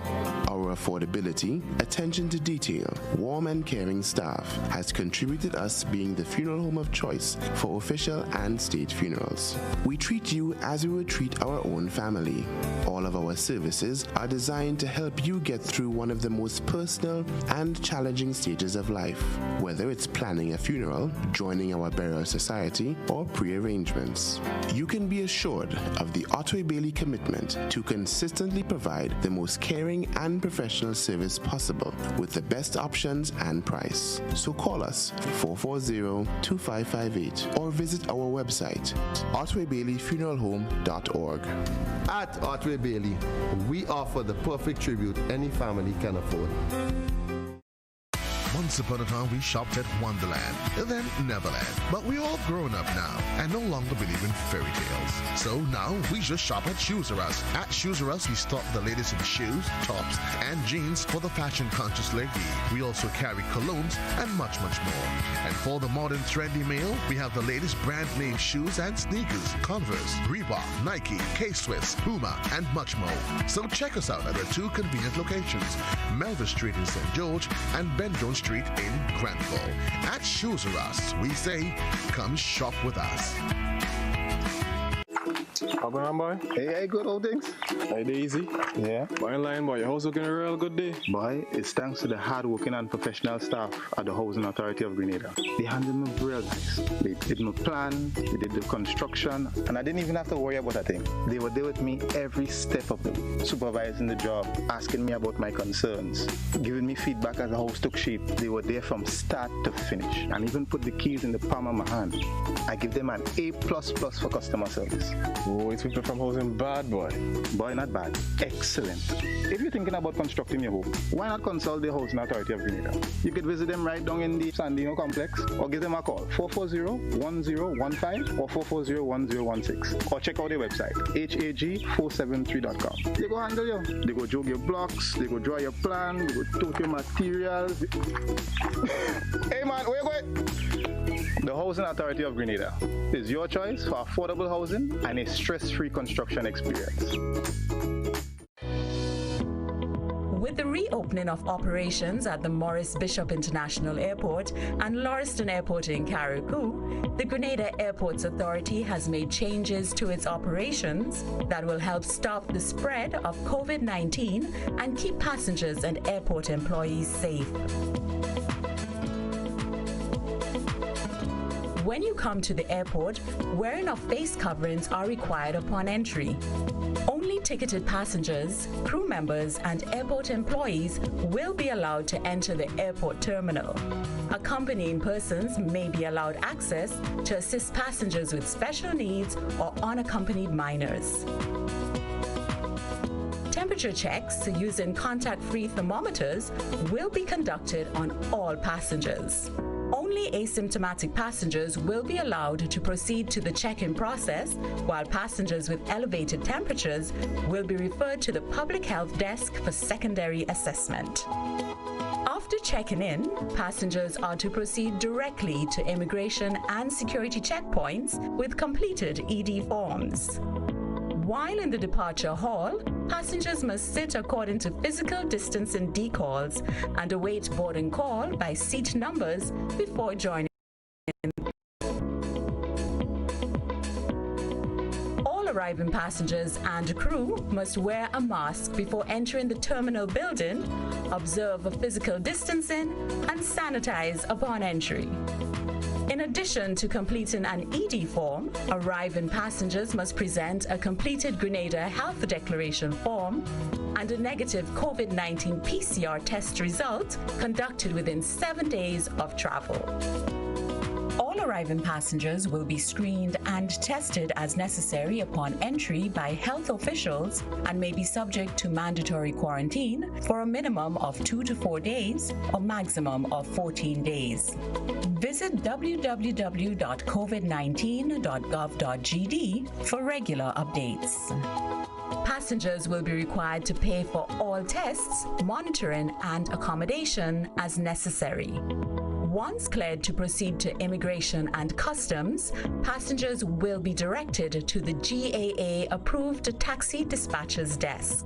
Speaker 21: Our affordability, attention to detail, warm and caring staff has contributed us being the funeral home of choice for official and state funerals. We treat you as we would treat our own family. All of our services are designed to help you get through one of the most personal and challenging stages of life, whether it's planning a funeral, joining our burial society, or pre-arrangements. You can be assured of the Otway Bailey commitment to consistently provide the most caring and professional service possible with the best options and price. So call us 440-2558 or visit our website, otwaybaileyfuneralhome.org.
Speaker 22: At Otway Bailey, we offer the perfect tribute any family can afford.
Speaker 4: Once upon a time, we shopped at Wonderland, then Neverland. But we're all grown up now and no longer believe in fairy tales. So now we just shop at Shoes R Us. At Shoes R Us, we stock the latest in shoes, tops, and jeans for the fashion-conscious lady. We also carry colognes and much, much more. And for the modern trendy male, we have the latest brand-name shoes and sneakers, Converse, Reebok, Nike, K-Swiss, Puma, and much more. So check us out at our 2 convenient locations, Melville Street in St. George and Ben Jones Street in Granville. At Shoes R Us, we say, come shop with us.
Speaker 5: How going on, boy?
Speaker 7: Hey, good old things.
Speaker 5: Hey, easy.
Speaker 7: Yeah.
Speaker 5: Boy, in line, boy. Your house looking a real good day.
Speaker 7: Boy, it's thanks to the hard-working and professional staff at the Housing Authority of Grenada. They handled me real nice. They did my plan, they did the construction, and I didn't even have to worry about a thing. They were there with me every step of the way, supervising the job, asking me about my concerns, giving me feedback as the house took shape. They were there from start to finish, and even put the keys in the palm of my hand. I give them an A++ for customer service.
Speaker 5: Oh, it's people from housing bad, boy.
Speaker 7: Boy, not bad. Excellent. If you're thinking about constructing your home, why not consult the Housing Authority of Grenada? You could visit them right down in the Sandino complex, or give them a call, 440-1015 or 440-1016, or check out their website, hag473.com. They go handle you. They go jog your blocks, they go draw your plan, they go tote your materials. Hey man, where you going? The Housing Authority of Grenada is your choice for affordable housing and a stress-free construction experience.
Speaker 23: With the reopening of operations at the Maurice Bishop International Airport and Lauriston Airport in Carriacou, the Grenada Airports Authority has made changes to its operations that will help stop the spread of COVID-19 and keep passengers and airport employees safe. When you come to the airport, wearing of face coverings are required upon entry. Only ticketed passengers, crew members, and airport employees will be allowed to enter the airport terminal. Accompanying persons may be allowed access to assist passengers with special needs or unaccompanied minors. Temperature checks using contact-free thermometers will be conducted on all passengers. Only asymptomatic passengers will be allowed to proceed to the check-in process, while passengers with elevated temperatures will be referred to the public health desk for secondary assessment. After checking in, passengers are to proceed directly to immigration and security checkpoints with completed ED forms. While in the departure hall, passengers must sit according to physical distancing decals and await boarding call by seat numbers before joining. All arriving passengers and crew must wear a mask before entering the terminal building, observe physical distancing, and sanitize upon entry. In addition to completing an ED form, arriving passengers must present a completed Grenada Health Declaration form and a negative COVID-19 PCR test result conducted within 7 days of travel. All arriving passengers will be screened and tested as necessary upon entry by health officials and may be subject to mandatory quarantine for a minimum of 2 to 4 days or maximum of 14 days. Visit www.covid19.gov.gd for regular updates. Passengers will be required to pay for all tests, monitoring, and accommodation as necessary. Once cleared to proceed to Immigration and Customs, passengers will be directed to the GAA-approved taxi dispatcher's desk.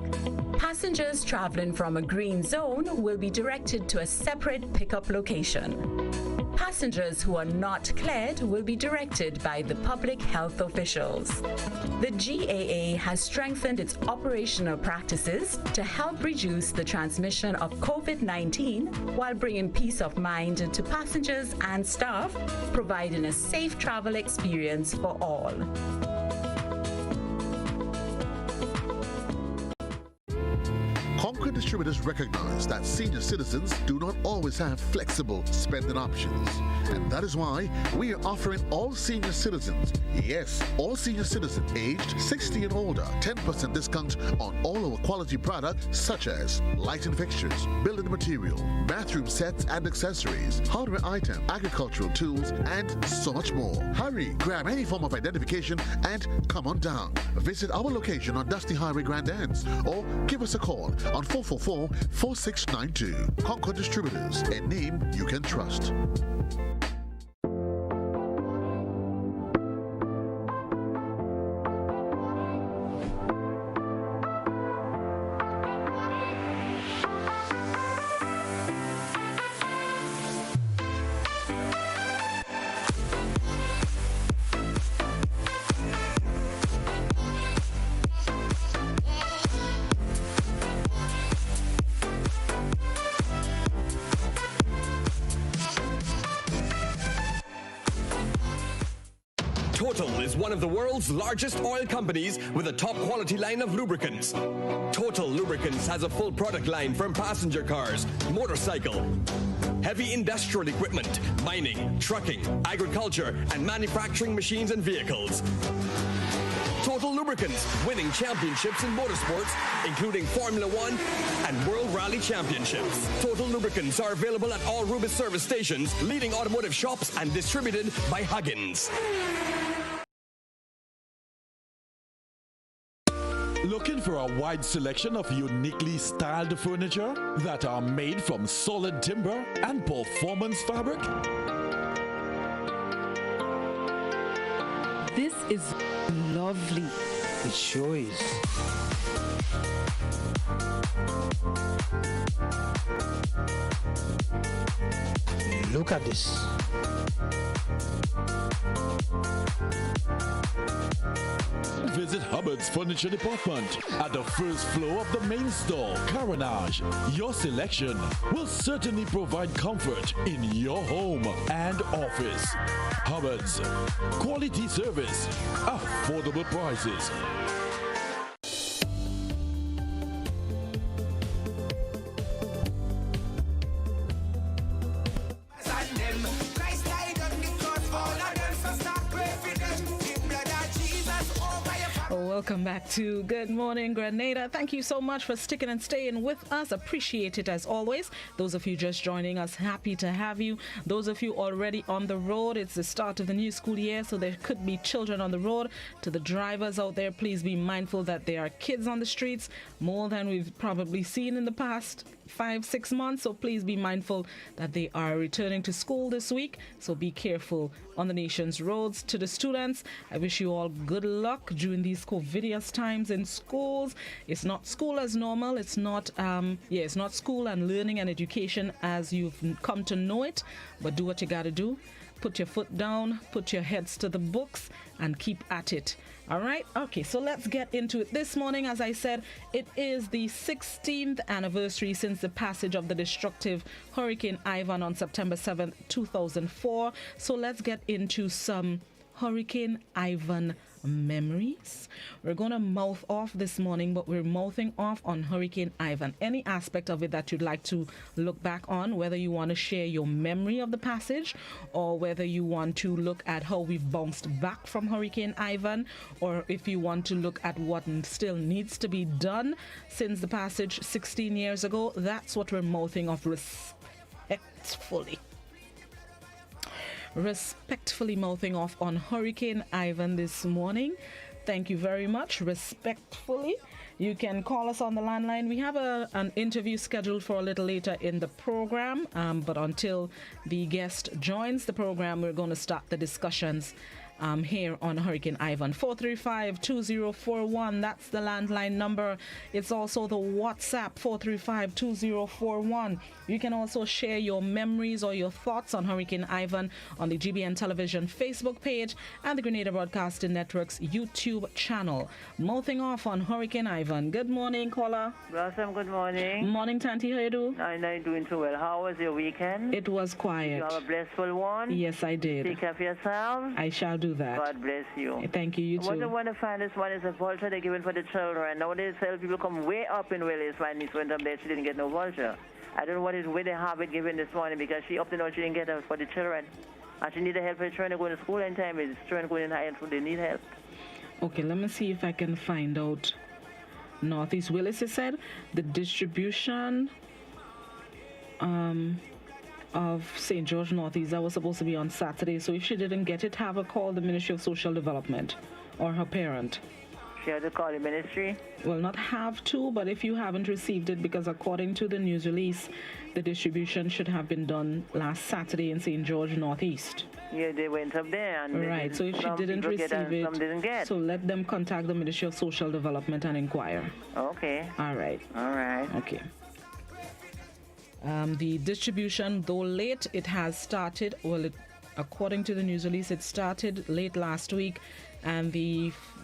Speaker 23: Passengers traveling from a green zone will be directed to a separate pickup location. Passengers who are not cleared will be directed by the public health officials. The GAA has strengthened its operational practices to help reduce the transmission of COVID-19 while bringing peace of mind to passengers and staff, providing a safe travel experience for all.
Speaker 4: Concord Distributors recognize that senior citizens do not always have flexible spending options. And that is why we are offering all senior citizens, yes, all senior citizens aged 60 and older, 10% discount on all our quality products such as lighting fixtures, building material, bathroom sets and accessories, hardware items, agricultural tools, and so much more. Hurry, grab any form of identification and come on down. Visit our location on Dusty Highway Grand Anse or give us a call on 444-4692. Concord Distributors, a name you can trust.
Speaker 20: Total is one of the world's largest oil companies with a top quality line of lubricants. Total Lubricants has a full product line from passenger cars, motorcycle, heavy industrial equipment, mining, trucking, agriculture, and manufacturing machines and vehicles. Total Lubricants, winning championships in motorsports, including Formula One and World Rally Championships. Total Lubricants are available at all Rubis service stations, leading automotive shops, and distributed by Huggins.
Speaker 6: Looking for a wide selection of uniquely styled furniture that are made from solid timber and performance fabric?
Speaker 9: This is lovely. It sure is. Look at this.
Speaker 6: Visit Hubbard's Furniture Department at the first floor of the main store, Carenage. Your selection will certainly provide comfort in your home and office. Hubbard's, quality service, affordable prices.
Speaker 2: Welcome back to Good Morning Grenada. Thank you so much for sticking and staying with us. Appreciate it as always. Those of you just joining us, happy to have you. Those of you already on the road, it's the start of the new school year, so there could be children on the road. To the drivers out there, please be mindful that there are kids on the streets, more than we've probably seen in the past 5-6 months, so please be mindful that they are returning to school this week, so be careful on the nation's roads. To the students, I wish you all good luck during these COVIDious times in schools. It's not school as normal. It's not it's not school and learning and education as you've come to know it, but do what you gotta do. Put your foot down, put your heads to the books, and keep at it. All right? Okay, so let's get into it. This morning, as I said, it is the 16th anniversary since the passage of the destructive Hurricane Ivan on September 7th, 2004. So let's get into some Hurricane Ivan memories. We're going to mouth off this morning, but we're mouthing off on Hurricane Ivan. Any aspect of it that you'd like to look back on, whether you want to share your memory of the passage or whether you want to look at how we've bounced back from Hurricane Ivan, or if you want to look at what still needs to be done since the passage 16 years ago, that's what we're mouthing off respectfully mouthing off on Hurricane Ivan this morning. Thank you very much. Respectfully, you can call us on the landline. We have an interview scheduled for a little later in the program, but until the guest joins the program, we're going to start the discussions here on Hurricane Ivan. 435-2041, that's the landline number. It's also the WhatsApp, 435-2041. You can also share your memories or your thoughts on Hurricane Ivan on the GBN Television Facebook page and the Grenada Broadcasting Network's YouTube channel. Mouthing off on Hurricane Ivan. Good morning, caller.
Speaker 11: Blossom, good morning.
Speaker 2: Morning, Tanti. How you do?
Speaker 11: I'm not doing too well. How was your weekend?
Speaker 2: It was quiet.
Speaker 11: You have a blissful one?
Speaker 2: Yes, I did.
Speaker 11: Take care of yourself.
Speaker 2: I shall do that.
Speaker 11: God bless you.
Speaker 2: Thank you. You too.
Speaker 11: What I want to find this one is a vulture they're giving for the children. Nowadays, people come way up in Willis. My niece went up there. She didn't get no vulture. I don't know what is where they have it given this morning because she up to now she didn't get it for the children. And she needed help for the children going to school in time. It's children going in high school. They need help.
Speaker 2: Okay, let me see if I can find out. Northeast Willis, he said, the distribution of St. George Northeast, that was supposed to be on Saturday. So if she didn't get it, have her call the Ministry of Social Development or her parent.
Speaker 11: She had to call the ministry?
Speaker 2: Well, not have to, but if you haven't received it, because according to the news release, the distribution should have been done last Saturday in St. George Northeast.
Speaker 11: Yeah, they went up there. And
Speaker 2: right, so if she didn't receive it,
Speaker 11: some didn't get.
Speaker 2: So let them contact the Ministry of Social Development and inquire.
Speaker 11: Okay.
Speaker 2: All right.
Speaker 11: All right.
Speaker 2: Okay. The distribution, though late, it has started. Well, according to the news release, it started late last week, and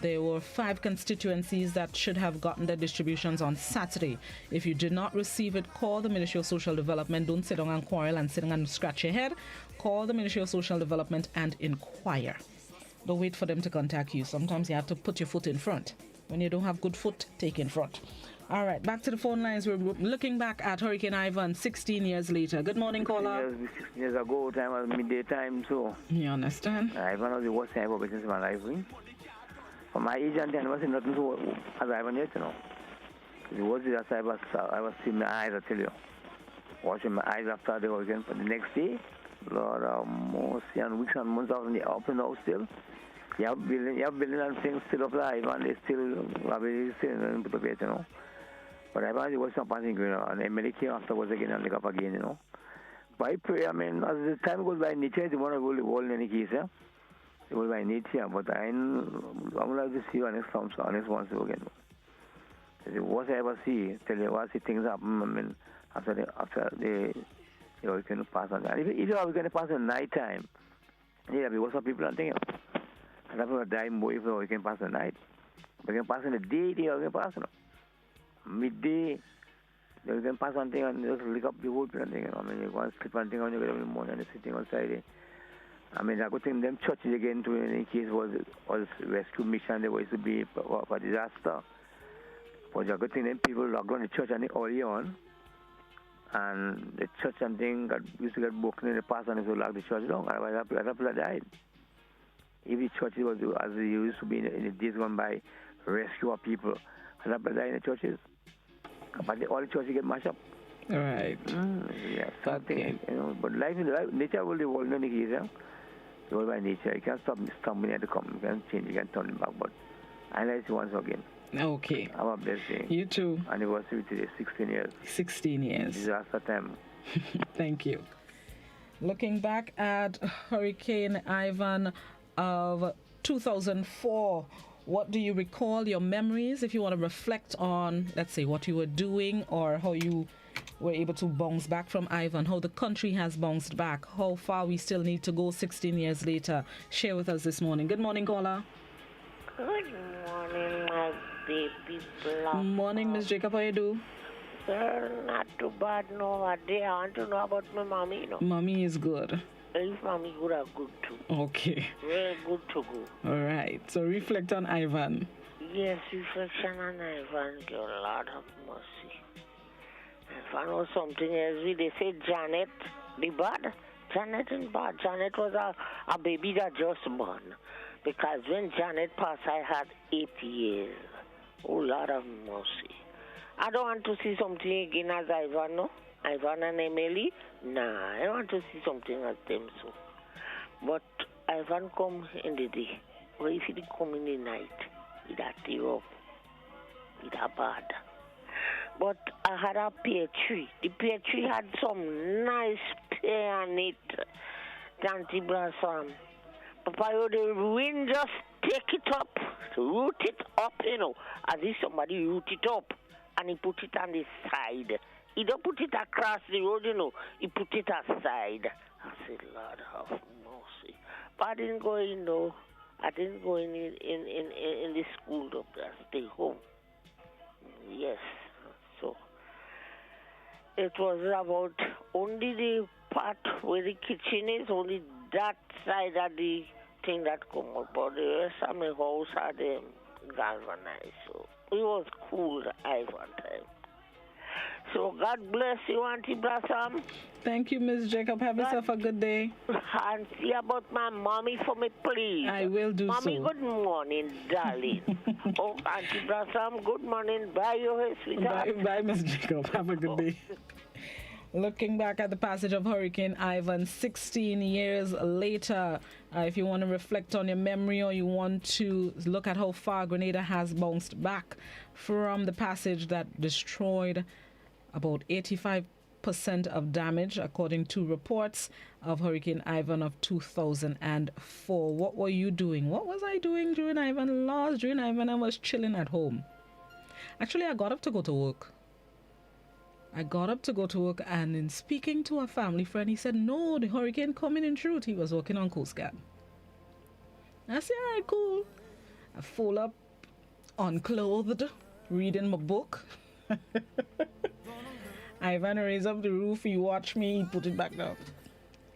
Speaker 2: there were 5 constituencies that should have gotten their distributions on Saturday. If you did not receive it, call the Ministry of Social Development. Don't sit down and quarrel and sit down and scratch your head. Call the Ministry of Social Development and inquire. Don't wait for them to contact you. Sometimes you have to put your foot in front. When you don't have good foot, take in front. All right, back to the phone lines. We're looking back at Hurricane Ivan 16 years later. Good morning, caller.
Speaker 8: 16 years ago, time was midday time, so.
Speaker 2: You understand?
Speaker 8: Ivan was the worst time of business in my life. For my age and then, I wasn't nothing so as Ivan yet, you know. The worst is that I was seeing my eyes, I tell you. Watching my eyes after the hurricane. But the next day, Lord of mercy, and weeks and months after, the up and out still. You have building and things still up there, Ivan, they still have it still in the place, you know. But I was was not passing, you know, and Emily came afterwards again and look up again, you know. But I pray, I mean, as the time goes by, nature is the one who will evolve in any case, yeah. It will by nature, but I'm going to see honest ones again. The worst I ever see, tell you what, see things happen, I mean, after the you know, you can pass on that. If you are going to pass at night time, yeah, because some people are thinking, and after a die more if you can pass the night. But you can pass in the day, you can pass, you know. Midday, you can pass one thing and just lick up the whole thing. You know? I mean, you go and sleep one thing on you in the morning and sitting outside. I mean, I could think them churches again too, in case was rescue mission, there was to be for disaster. But I could think them people locked on the church and early on. And the church and thing used to get broken in the past and they would lock the church down. Otherwise, people died. If the churches was as they used to be in the days gone by, rescue our people, and people died in the churches. But all the churches get mashed up.
Speaker 2: All right.
Speaker 8: Yeah, something, you know. But nature will evolve in any case, yeah. Evolve by nature. You can't stop stumbling at the come. You can't change, you can't turn it back. But I like you once again.
Speaker 2: Okay.
Speaker 8: Have a blessed day.
Speaker 2: You too.
Speaker 8: Anniversary today, 16 years.
Speaker 2: 16 years.
Speaker 8: Disaster time.
Speaker 2: Thank you. Looking back at Hurricane Ivan of 2004, what do you recall, your memories, if you want to reflect on, let's say, what you were doing or how you were able to bounce back from Ivan, how the country has bounced back, how far we still need to go 16 years later. Share with us this morning. Good morning, caller.
Speaker 10: Good morning, my baby blood.
Speaker 2: Morning, Miss Jacob. How you do?
Speaker 10: Girl, not too bad, no. I want to know about my mommy, you know.
Speaker 2: Mommy is good.
Speaker 10: If mommy good, are good too.
Speaker 2: Okay.
Speaker 10: Very good to go.
Speaker 2: All right. So reflect on Ivan.
Speaker 10: Yes, reflection on Ivan, girl, Lord have mercy. If I know something else, they say Janet, the bad. Janet is bad. Janet was a baby that just born. Because when Janet passed, I had 8 years. Oh, Lord have mercy. I don't want to see something again as Ivan, no? Ivan and Emily? Nah, I want to see something as them, so. But Ivan come in the day. Or if he come in the night, he'd have tear up. He'd have bad. But I had a pear tree. The pear tree had some nice pear on it. Tanti Blossom. Papa, the wind just take it up, root it up, you know, as if somebody root it up, and he put it on the side. He don't put it across the road, you know, he put it aside. I said, Lord have mercy. But I didn't go in, though. I didn't go in the school, though. I stay home. Yes. So, it was about only the part where the kitchen is, only that side of the thing that come up, but the rest of my house had galvanized. So it was cool, Ivan time. So God bless you, Auntie Blossom.
Speaker 2: Thank you, Miss Jacob. Have yourself a good day.
Speaker 10: And see about my mommy for me, please.
Speaker 2: I will do
Speaker 10: Mommy,
Speaker 2: so.
Speaker 10: good morning, darling. Oh, Auntie Blossom, good morning. Bye, your sweetheart.
Speaker 2: Bye, Miss Jacob. Have a good day. Looking back at the passage of Hurricane Ivan 16 years later, if you want to reflect on your memory or you want to look at how far Grenada has bounced back from the passage that destroyed about 85% of damage, according to reports of Hurricane Ivan of 2004. What were you doing? What was I doing during Ivan? Last during Ivan, I was chilling at home. Actually, I got up to go to work. And in speaking to a family friend, he said, no, the hurricane coming in truth. He was working on Coast Guard. I said, all right, cool. I fold up, unclothed, reading my book. Ivan raised up the roof, he watched me, he put it back down.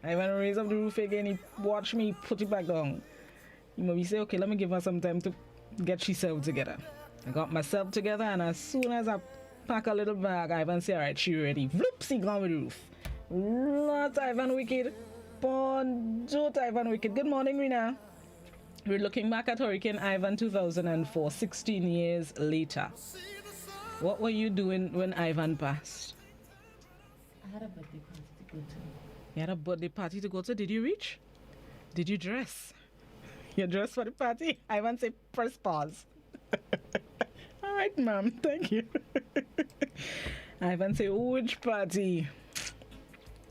Speaker 2: Ivan raised up the roof again, he watched me, put it back down. We say, okay, let me give her some time to get herself together. I got myself together, and as soon as I pack a little bag, Ivan say, all right, she ready. Vloop, she gone with the roof. Not Ivan Wicked. Bonjour, Ivan Wicked. Good morning, Rina. We're looking back at Hurricane Ivan 2004, 16 years later. What were you doing when Ivan passed?
Speaker 12: I had a birthday party to go to.
Speaker 2: You had a birthday party to go to. Did you reach? Did you dress? You dressed for the party? Ivan say, press pause. All right, ma'am. Thank you. Ivan say, which party?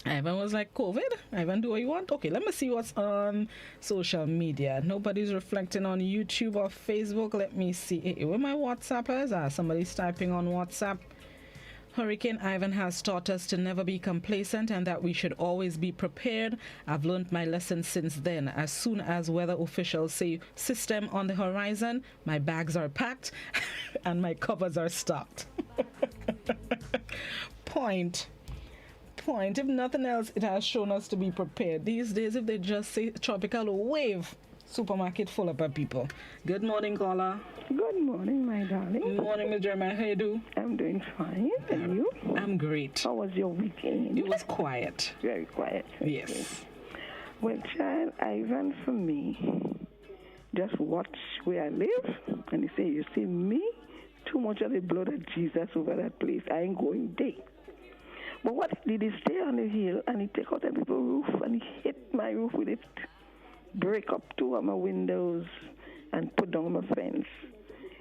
Speaker 2: Ivan was like, COVID? Ivan, do what you want? Okay, let me see what's on social media. Nobody's reflecting on YouTube or Facebook. Let me see. Hey, where my WhatsAppers are? Somebody's typing on WhatsApp. Hurricane Ivan has taught us to never be complacent and that we should always be prepared. I've learned my lesson since then. As soon as weather officials say system on the horizon, my bags are packed and my covers are stocked. Point. If nothing else, it has shown us to be prepared. These days, if they just say tropical wave, supermarket full of people. Good morning, caller.
Speaker 13: Good morning, my darling.
Speaker 2: Good morning, Ms. Jeremiah. How you do?
Speaker 13: I'm doing fine. And you?
Speaker 2: I'm great.
Speaker 13: How was your weekend?
Speaker 2: It was quiet.
Speaker 13: Very quiet.
Speaker 2: Yes.
Speaker 13: Okay. Well, child, Ivan, for me, just watch where I live, and he say, you see me? Too much of the blood of Jesus over that place. I ain't going there. But what he did is stay on the hill, and he take out the people's roof, and he hit my roof with it, break up two of my windows, and put down my fence.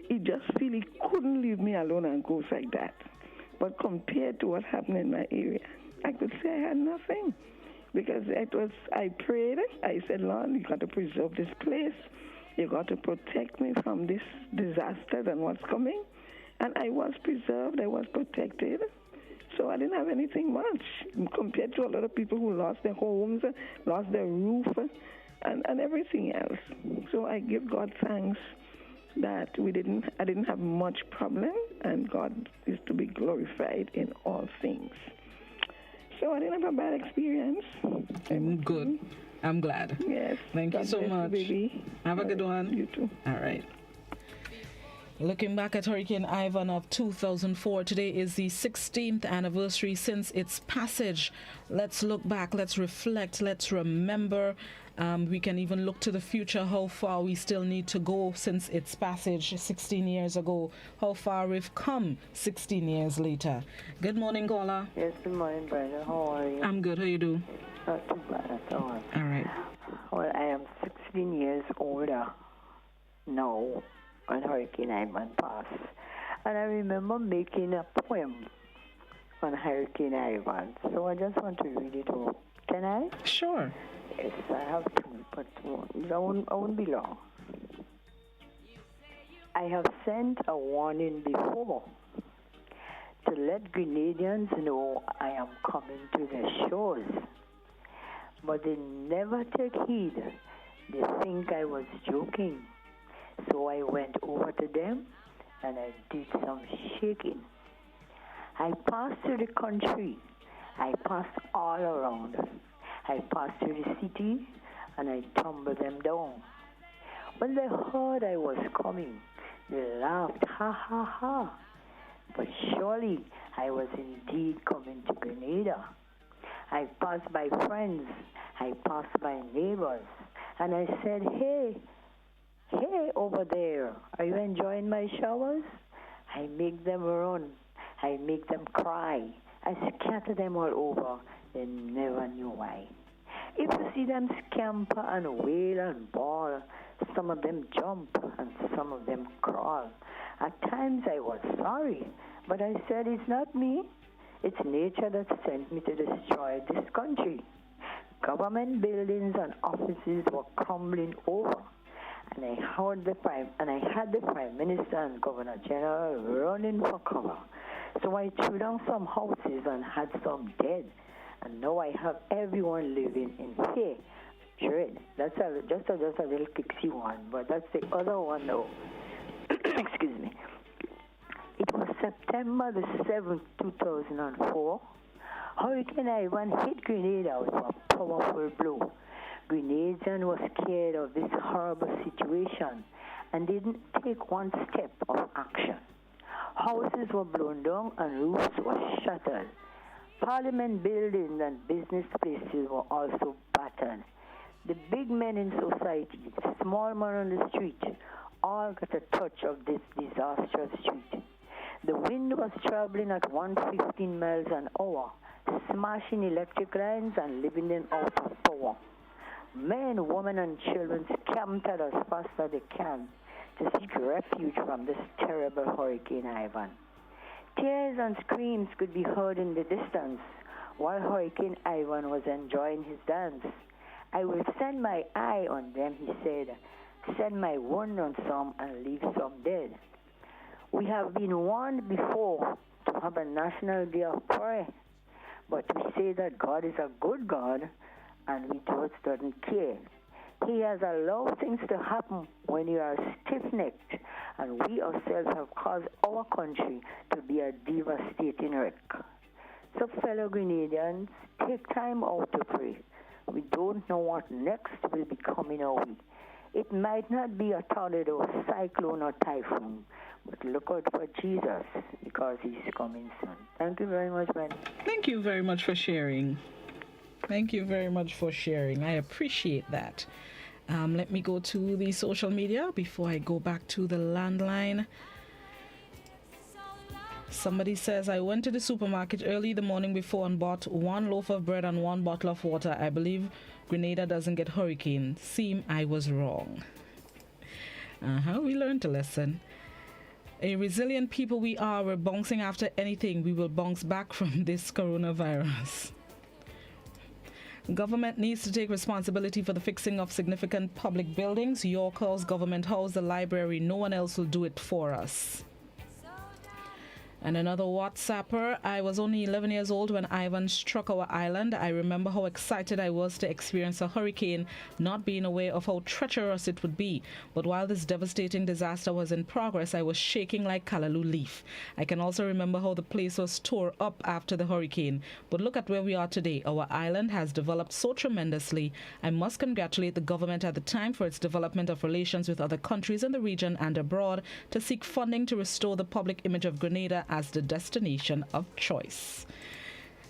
Speaker 13: He just feel he couldn't leave me alone and go like that. But compared to what happened in my area, I could say I had nothing. Because I prayed, I said, Lord, you got to preserve this place. You got to protect me from this disaster and what's coming. And I was preserved, I was protected. So I didn't have anything much compared to a lot of people who lost their homes, lost their roof, and everything else. So I give God thanks that I didn't have much problem, and God is to be glorified in all things. So I didn't have a bad experience.
Speaker 2: Good. I'm glad.
Speaker 13: Yes.
Speaker 2: Thank you so much.
Speaker 13: Baby.
Speaker 2: Have a good one.
Speaker 13: You too.
Speaker 2: All right. Looking back at Hurricane Ivan of 2004, today is the 16th anniversary since its passage. Let's look back, let's reflect, let's remember. We can even look to the future, how far we still need to go since its passage 16 years ago, how far we've come 16 years later. Good morning, caller.
Speaker 14: Yes, good morning, brother. How are you?
Speaker 2: I'm good. How you do?
Speaker 14: Not too bad at all.
Speaker 2: All right.
Speaker 14: Well, I am 16 years older now when Hurricane Ivan passed. And I remember making a poem on Hurricane Ivan. So I just want to read it out. Can I?
Speaker 2: Sure.
Speaker 14: Yes, I have to, but I won't be long. I have sent a warning before to let Grenadians know I am coming to their shores. But they never take heed. They think I was joking. So I went over to them and I did some shaking. I passed through the country. I passed all around. I passed through the city and I tumbled them down. When they heard I was coming, they laughed, ha ha ha. But surely I was indeed coming to Grenada. I passed by friends, I passed by neighbors, and I said, hey, over there, are you enjoying my showers? I make them run, I make them cry, I scatter them all over, they never knew why. If you see them scamper and wail and bawl, some of them jump and some of them crawl. At times I was sorry, but I said it's not me. It's nature that sent me to destroy this country. Government buildings and offices were crumbling over, and I had the Prime Minister and Governor General running for cover. So I threw down some houses and had some dead, and now I have everyone living in fear, dread. That's just a little kixy one, but that's the other one though. Excuse me. It was September the 7th, 2004. Hurricane Ivan hit Grenada with a powerful blow. Grenadian was scared of this horrible situation and didn't take one step of action. Houses were blown down and roofs were shattered. Parliament buildings and business places were also battered. The big men in society, the small men on the street, all got a touch of this disastrous street. The wind was traveling at 115 miles an hour, smashing electric lines and leaving them out of power. Men, women, and children scampered as fast as they can to seek refuge from this terrible Hurricane Ivan. Tears and screams could be heard in the distance while Hurricane Ivan was enjoying his dance. I will send my eye on them, he said, send my wound on some and leave some dead. We have been warned before to have a national day of prayer, but we say that God is a good God and we just doesn't care. He has allowed things to happen when you are stiff-necked, and we ourselves have caused our country to be a devastating wreck. So fellow Grenadians, take time out to pray. We don't know what next will be coming our way. It might not be a tornado, cyclone, or typhoon, but look out for Jesus because he's coming soon. Thank you very much, man.
Speaker 2: Thank you very much for sharing. Thank you very much for sharing. I appreciate that. Let me go to the social media before I go back to the landline. Somebody says, I went to the supermarket early the morning before and bought 1 loaf of bread and 1 bottle of water. I believe Grenada doesn't get hurricane. Seem I was wrong. We learned a lesson. A resilient people we are. We're bouncing after anything. We will bounce back from this coronavirus. Government needs to take responsibility for the fixing of significant public buildings. York House, Government House, the library. No one else will do it for us. And another WhatsApper, I was only 11 years old when Ivan struck our island. I remember how excited I was to experience a hurricane, not being aware of how treacherous it would be. But while this devastating disaster was in progress, I was shaking like Callaloo leaf. I can also remember how the place was tore up after the hurricane. But look at where we are today. Our island has developed so tremendously. I must congratulate the government at the time for its development of relations with other countries in the region and abroad to seek funding to restore the public image of Grenada as the destination of choice.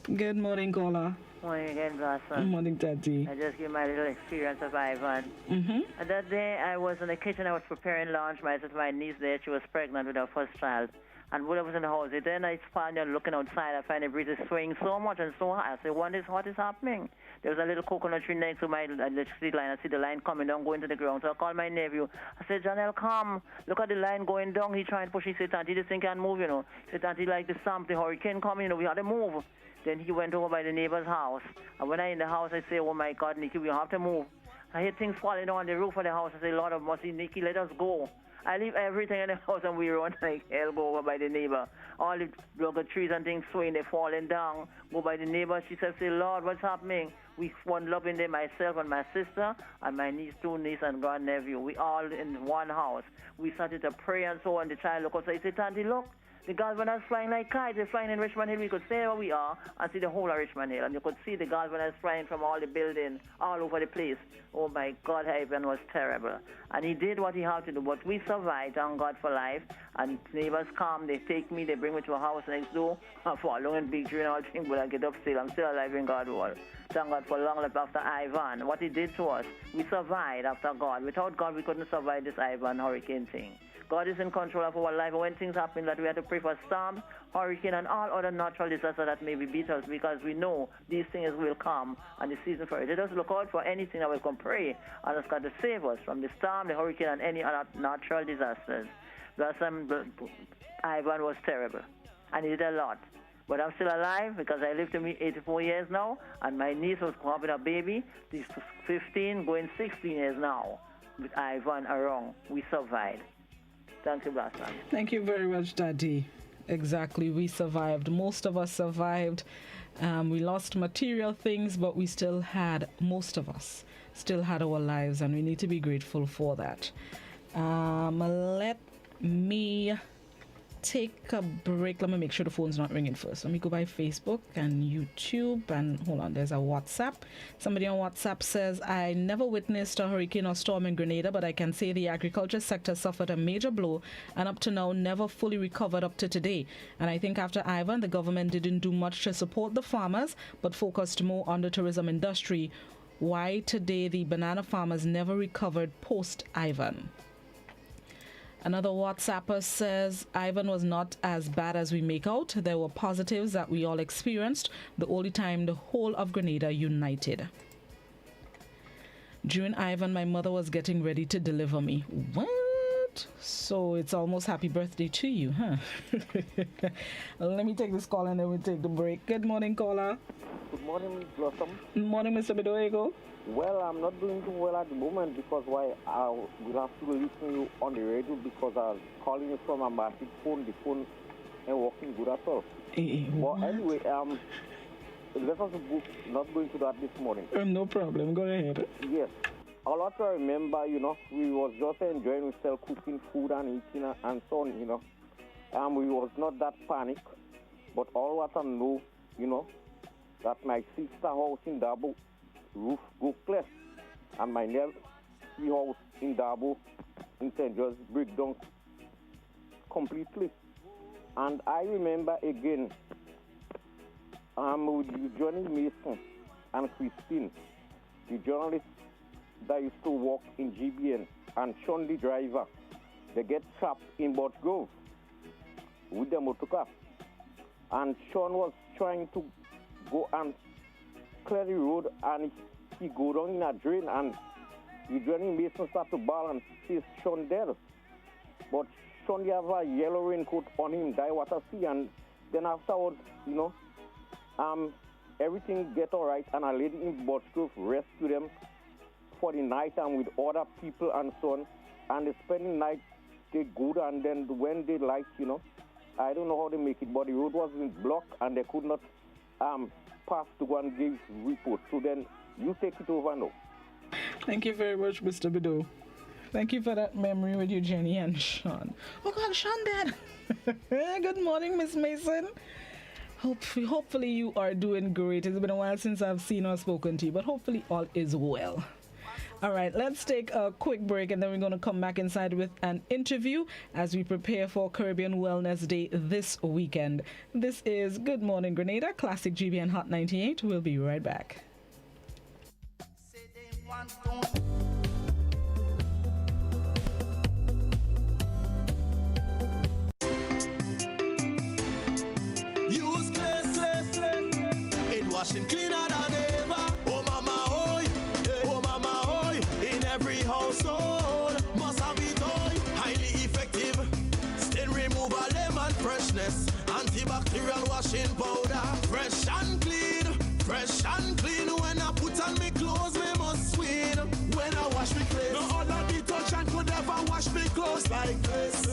Speaker 2: Good morning, Gola.
Speaker 11: Morning again, Blossom.
Speaker 2: Morning, Daddy.
Speaker 11: I just give my little experience of Ivan. And that day, I was in the kitchen. I was preparing lunch. My niece there, she was pregnant with her first child. And when I was in the house, then I found her looking outside. I find the breeze is swaying so much and so high. I said, what is happening? There was a little coconut tree next to my electricity line. I see the line coming down, going to the ground. So I called my nephew. I said, Janelle, come. Look at the line going down. He trying to push. He said, Auntie, this thing can't move, you know. He said, Auntie, like the hurricane coming, you know, we had to move. Then he went over by the neighbor's house. And when I in the house, I say, oh, my God, Nikki, we have to move. I hear things falling on the roof of the house. I say, Lord of mercy, Nikki, let us go. I leave everything in the house and we run like hell, go over by the neighbor. All the local trees and things swaying, they're falling down. Go by the neighbor. She says, say, Lord, what's happening? We one love in there, myself and my sister and my niece, 2 nieces and grandnephew. We all in one house. We started to pray and so on. The child look outside. He said, Auntie, look. The galvanize flying like kites. They're flying in Richmond Hill. We could stay where we are and see the whole of Richmond Hill. And you could see the galvanize flying from all the buildings all over the place. Oh, my God, Ivan was terrible. And he did what he had to do. But we survived, thank God for life. And neighbors come, they take me, they bring me to a house next door. I fall long and big tree and all things, but I get up still. I'm still alive in God's world. Thank God for long life after Ivan. What he did to us, we survived after God. Without God, we couldn't survive this Ivan hurricane thing. God is in control of our life. When things happen that we have to pray for storm, hurricane, and all other natural disasters that may beat us because we know these things will come and the season for it. Let us look out for anything that will come. Pray and ask God to save us from the storm, the hurricane, and any other natural disasters. Ivan was terrible, and he did a lot. But I'm still alive because I live to me 84 years now, and my niece was having a baby. She's 15, going 16 years now with Ivan around. We survived. Thank you, Blossom.
Speaker 2: Thank you very much, Daddy. Exactly, we survived. Most of us survived. We lost material things, but we still had, most of us, still had our lives, and we need to be grateful for that. Let me take a break. Let me make sure the phone's not ringing first. Let me go by Facebook and YouTube. And hold on, there's a WhatsApp. Somebody on WhatsApp says, I never witnessed a hurricane or storm in Grenada, but I can say the agriculture sector suffered a major blow and up to now never fully recovered up to today. And I think after Ivan, the government didn't do much to support the farmers, but focused more on the tourism industry. Why today the banana farmers never recovered post-Ivan? Another WhatsApper says, Ivan was not as bad as we make out. There were positives that we all experienced, the only time the whole of Grenada united. During Ivan, my mother was getting ready to deliver me. What? So it's almost happy birthday to you, huh? Let me take this call and then we'll take the break. Good morning, caller.
Speaker 3: Good morning, Ms. Blossom.
Speaker 2: Good morning, Mr. Bedoego.
Speaker 3: Well, I'm not doing too well at the moment because why I will have to listen to you on the radio because I was calling you from a massive phone. The phone ain't working good at all. Well, anyway, let us not go into that this morning.
Speaker 2: No problem. Go ahead.
Speaker 3: Yes. A lot to remember, we was just enjoying ourselves, cooking food and eating and so on, we was not that panic. But all what I know, that my sister house in Dabo roof go cleft and my nephew house in Dabo in St. George break down completely. And I remember again with Johnny Mason and Christine, the journalist that used to work in GBN, and Sean the driver, they get trapped in Birch Grove with the motorcar. And Sean was trying to go and clear the road and he go down in a drain and the Johnny Mason start to ball and sees Sean dead. But Sean have a yellow raincoat on him, die what I see, and then afterwards, everything get all right and a lady in Birch Grove rescue them for the night and with other people and so on. And they spend the night, they good, and then when they light, I don't know how they make it, but the road was blocked and they could not pass to go and give report. So then you take it over now.
Speaker 2: Thank you very much, Mr. Bido. Thank you for that memory with you, Jenny and Sean. Oh God, Sean dead. Good morning, Miss Mason. Hopefully you are doing great. It's been a while since I've seen or spoken to you, but hopefully all is well. All right, let's take a quick break and then we're going to come back inside with an interview as we prepare for Caribbean Wellness Day this weekend. This is Good Morning Grenada, Classic GBN Hot 98. We'll be right back.
Speaker 1: Use clay, it washing cleaner than ever. Oh mama, oi, oh mama, oi. In every household must have it, oi. Highly effective, stain removal, lemon freshness, antibacterial washing powder. Fresh and clean, fresh and clean. When I put on me clothes, me must win. When I wash me clothes, no other detergent could ever wash me clothes like this.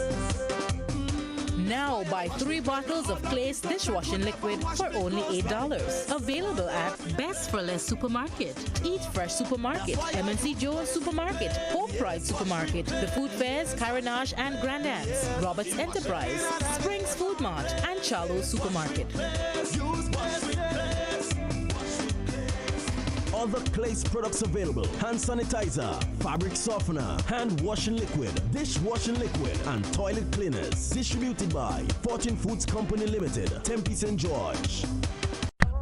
Speaker 15: Now buy 3 bottles of Clay's dishwashing liquid for only $8. Available at Best for Less Supermarket, Eat Fresh Supermarket, MNC Jones Supermarket, Hope Pride Supermarket, The Food Fairs, Carenage and Grandad's, Roberts Enterprise, Springs Food Mart, and Charlo's Supermarket.
Speaker 16: Other Clay's products available: hand sanitizer, fabric softener, hand washing liquid, dishwashing liquid, and toilet cleaners. Distributed by Fortune Foods Company Limited, Tempe St. George.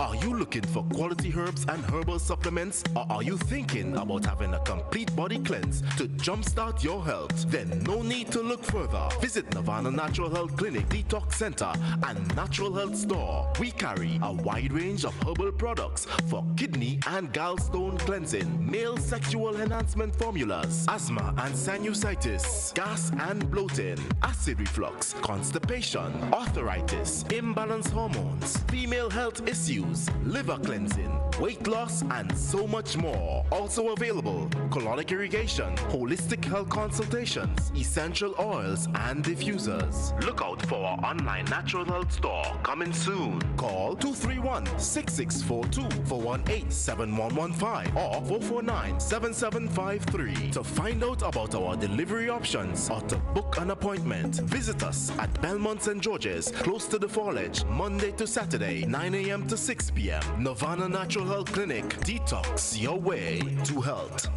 Speaker 19: Are you looking for quality herbs and herbal supplements? Or are you thinking about having a complete body cleanse to jumpstart your health? Then no need to look further. Visit Nirvana Natural Health Clinic, Detox Center, and Natural Health Store. We carry a wide range of herbal products for kidney and gallstone cleansing, male sexual enhancement formulas, asthma and sinusitis, gas and bloating, acid reflux, constipation, arthritis, imbalanced hormones, female health issues, reviews, liver cleansing, weight loss, and so much more. Also available, colonic irrigation, holistic health consultations, essential oils, and diffusers. Look out for our online natural health store coming soon. Call 231-6642 418-7115 or 449-7753 to find out about our delivery options or to book an appointment. Visit us at Belmont St. George's, close to the Foliage, Monday to Saturday, 9 a.m. to 6 p.m. Nirvana Natural Health Clinic. Detox your way to health.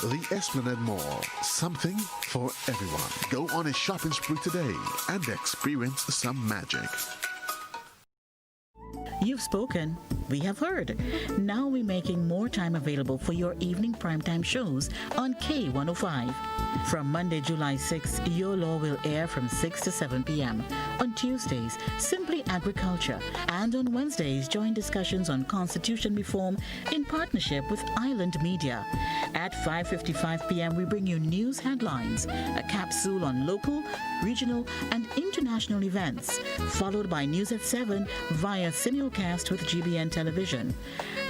Speaker 4: The Esplanade Mall, something for everyone. Go on a shopping spree today and experience some magic.
Speaker 17: You've spoken. We have heard. Now we're making more time available for your evening primetime shows on K105. From Monday, July 6th, Your Law will air from 6 to 7 p.m. On Tuesdays, Simply Agriculture. And on Wednesdays, join discussions on constitution reform in partnership with Island Media. At 5:55 p.m., we bring you news headlines, a capsule on local, regional, and international events, followed by news at 7 via simulcast with GBN Television.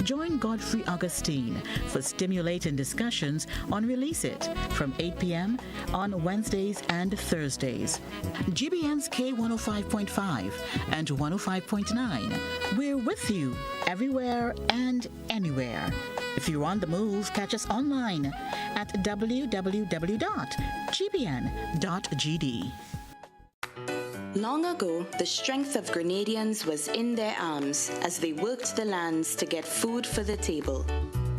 Speaker 17: Join Godfrey Augustine for stimulating discussions on Release It from 8 p.m. on Wednesdays and Thursdays. GBN's K105.5 and 105.9. We're with you everywhere and anywhere. If you're on the move, catch us online at www.gbn.gd.
Speaker 18: Long ago, the strength of Grenadians was in their arms as they worked the lands to get food for the table.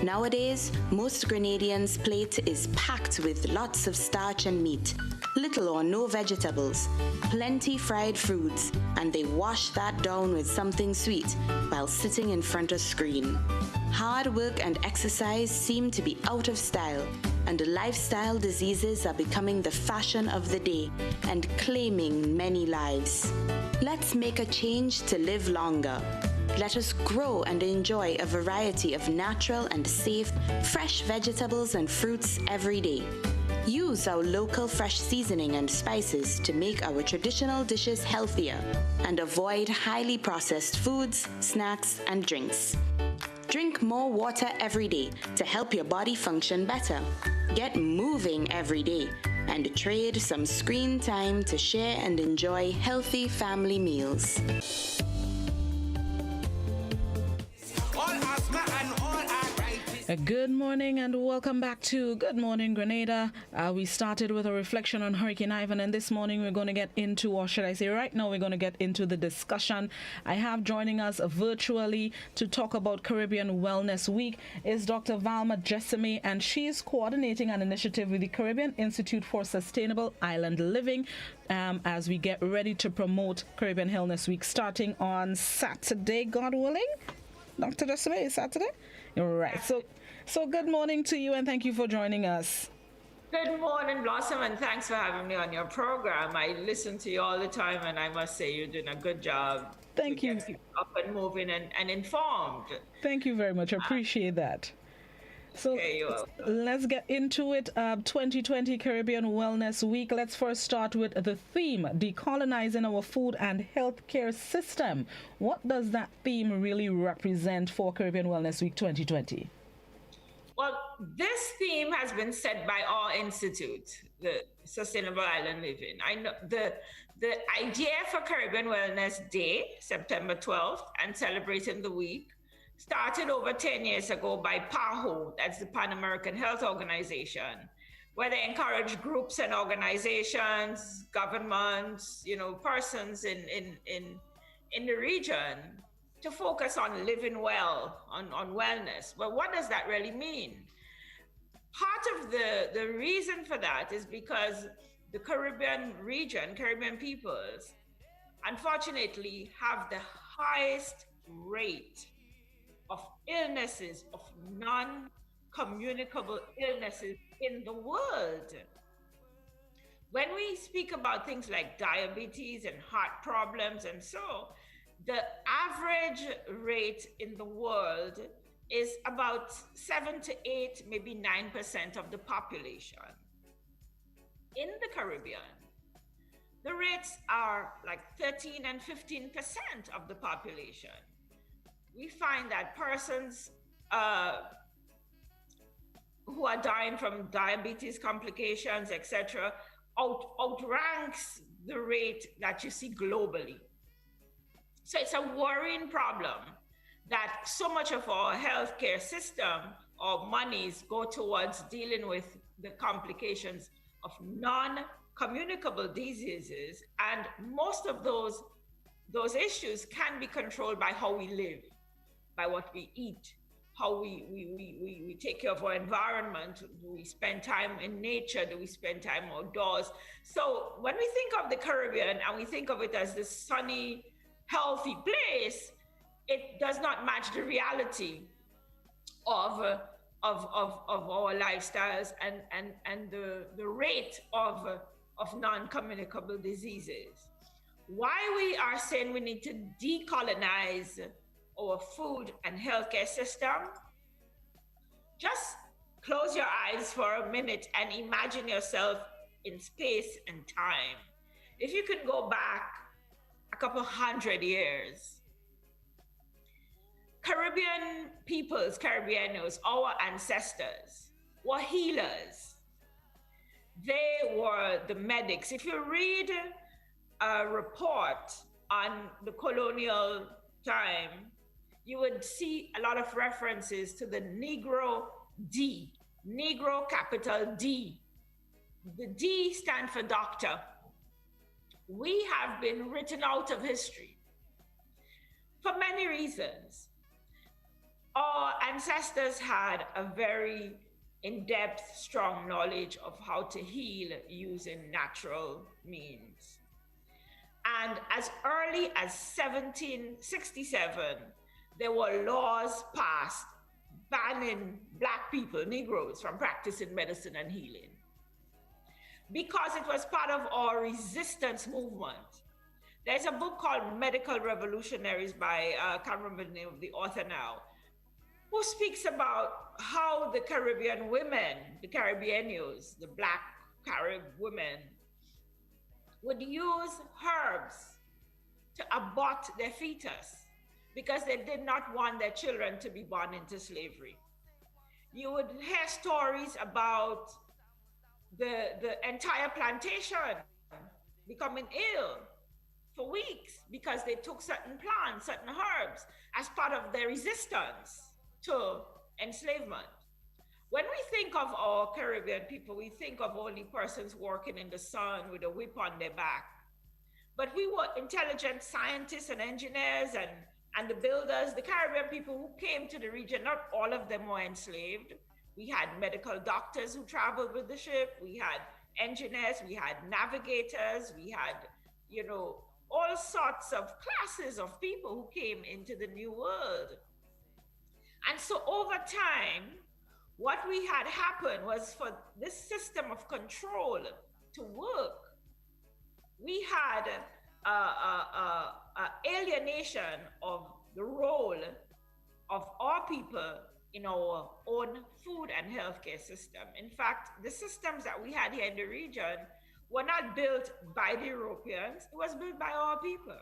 Speaker 18: Nowadays, most Grenadians' plate is packed with lots of starch and meat, little or no vegetables, plenty fried foods, and they wash that down with something sweet while sitting in front of screen. Hard work and exercise seem to be out of style, and lifestyle diseases are becoming the fashion of the day and claiming many lives. Let's make a change to live longer. Let us grow and enjoy a variety of natural and safe, fresh vegetables and fruits every day. Use our local fresh seasoning and spices to make our traditional dishes healthier and avoid highly processed foods, snacks, and drinks. Drink more water every day to help your body function better. Get moving every day and trade some screen time to share and enjoy healthy family meals.
Speaker 2: Good morning and welcome back to Good Morning Grenada. We started with a reflection on Hurricane Ivan, and this morning we're going to get into, or should I say right now, we're going to get into the discussion. I have joining us virtually to talk about Caribbean Wellness Week is Dr. Valma Jessamy, and she's coordinating an initiative with the Caribbean Institute for Sustainable Island Living as we get ready to promote Caribbean Wellness Week starting on Saturday, God willing. Dr. Jessamy, is Saturday? Right. So good morning to you and thank you for joining us.
Speaker 21: Good morning, Blossom, and thanks for having me on your program. I listen to you all the time, and I must say you're doing a good job.
Speaker 2: Thank you.
Speaker 21: Get up and moving and informed.
Speaker 2: Thank you very much. I appreciate that. So let's get into it. 2020 Caribbean Wellness Week. Let's first start with the theme, decolonizing our food and healthcare system. What does that theme really represent for Caribbean Wellness Week 2020?
Speaker 21: Well, this theme has been set by our institute, the Sustainable Island Living. I know the idea for Caribbean Wellness Day, September 12th, and celebrating the week, started over 10 years ago by PAHO, that's the Pan American Health Organization, where they encourage groups and organizations, governments, persons in in the region to focus on living well, on wellness. But what does that really mean? Part of the reason for that is because the Caribbean region, Caribbean peoples, unfortunately have the highest rate of illnesses, of non-communicable illnesses in the world. When we speak about things like diabetes and heart problems and so, the average rate in the world is about 7 to 8, maybe 9% of the population. In the Caribbean, the rates are like 13 and 15% of the population. We find that persons who are dying from diabetes complications, etc., outranks the rate that you see globally. So it's a worrying problem that so much of our healthcare system or monies go towards dealing with the complications of non-communicable diseases, and most of those issues can be controlled by how we live, by what we eat, how we take care of our environment. Do we spend time in nature? Do we spend time outdoors? So when we think of the Caribbean and we think of it as this sunny, healthy place, it does not match the reality of our lifestyles and the rate of non-communicable diseases. Why we are saying we need to decolonize our food and healthcare system, just close your eyes for a minute and imagine yourself in space and time. If you could go back a couple hundred years, Caribbean peoples, Caribbeanos, our ancestors, were healers. They were the medics. If you read a report on the colonial time, you would see a lot of references to the Negro D, Negro capital D. The D stands for doctor. We have been written out of history for many reasons. Our ancestors had a very in-depth, strong knowledge of how to heal using natural means. And as early as 1767, there were laws passed banning Black people, Negroes, from practicing medicine and healing, because it was part of our resistance movement. There's a book called Medical Revolutionaries by, I can't remember the name of the author now, who speaks about how the Caribbean women, the Caribbeanos, the Black Carib women, would use herbs to abort their fetus because they did not want their children to be born into slavery. You would hear stories about the entire plantation becoming ill for weeks because they took certain plants, certain herbs as part of their resistance to enslavement. When we think of our Caribbean people, we think of only persons working in the sun with a whip on their back. But we were intelligent scientists and engineers and the builders, the Caribbean people who came to the region. Not all of them were enslaved. We had medical doctors who traveled with the ship. We had engineers, we had navigators, we had, all sorts of classes of people who came into the New World. And so over time, what we had happen was for this system of control to work, we had alienation of the role of our people in our own food and healthcare system. In fact, the systems that we had here in the region were not built by the Europeans, it was built by our people,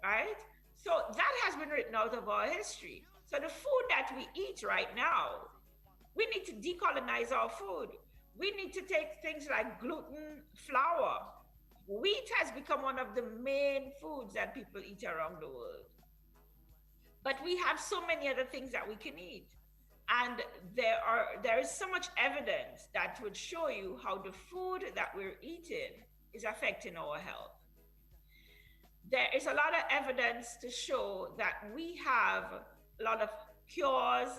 Speaker 21: right? So that has been written out of our history. So the food that we eat right now, we need to decolonize our food. We need to take things like gluten, flour. Wheat has become one of the main foods that people eat around the world. But we have so many other things that we can eat. And there is so much evidence that would show you how the food that we're eating is affecting our health. there is a lot of evidence to show that we have a lot of cures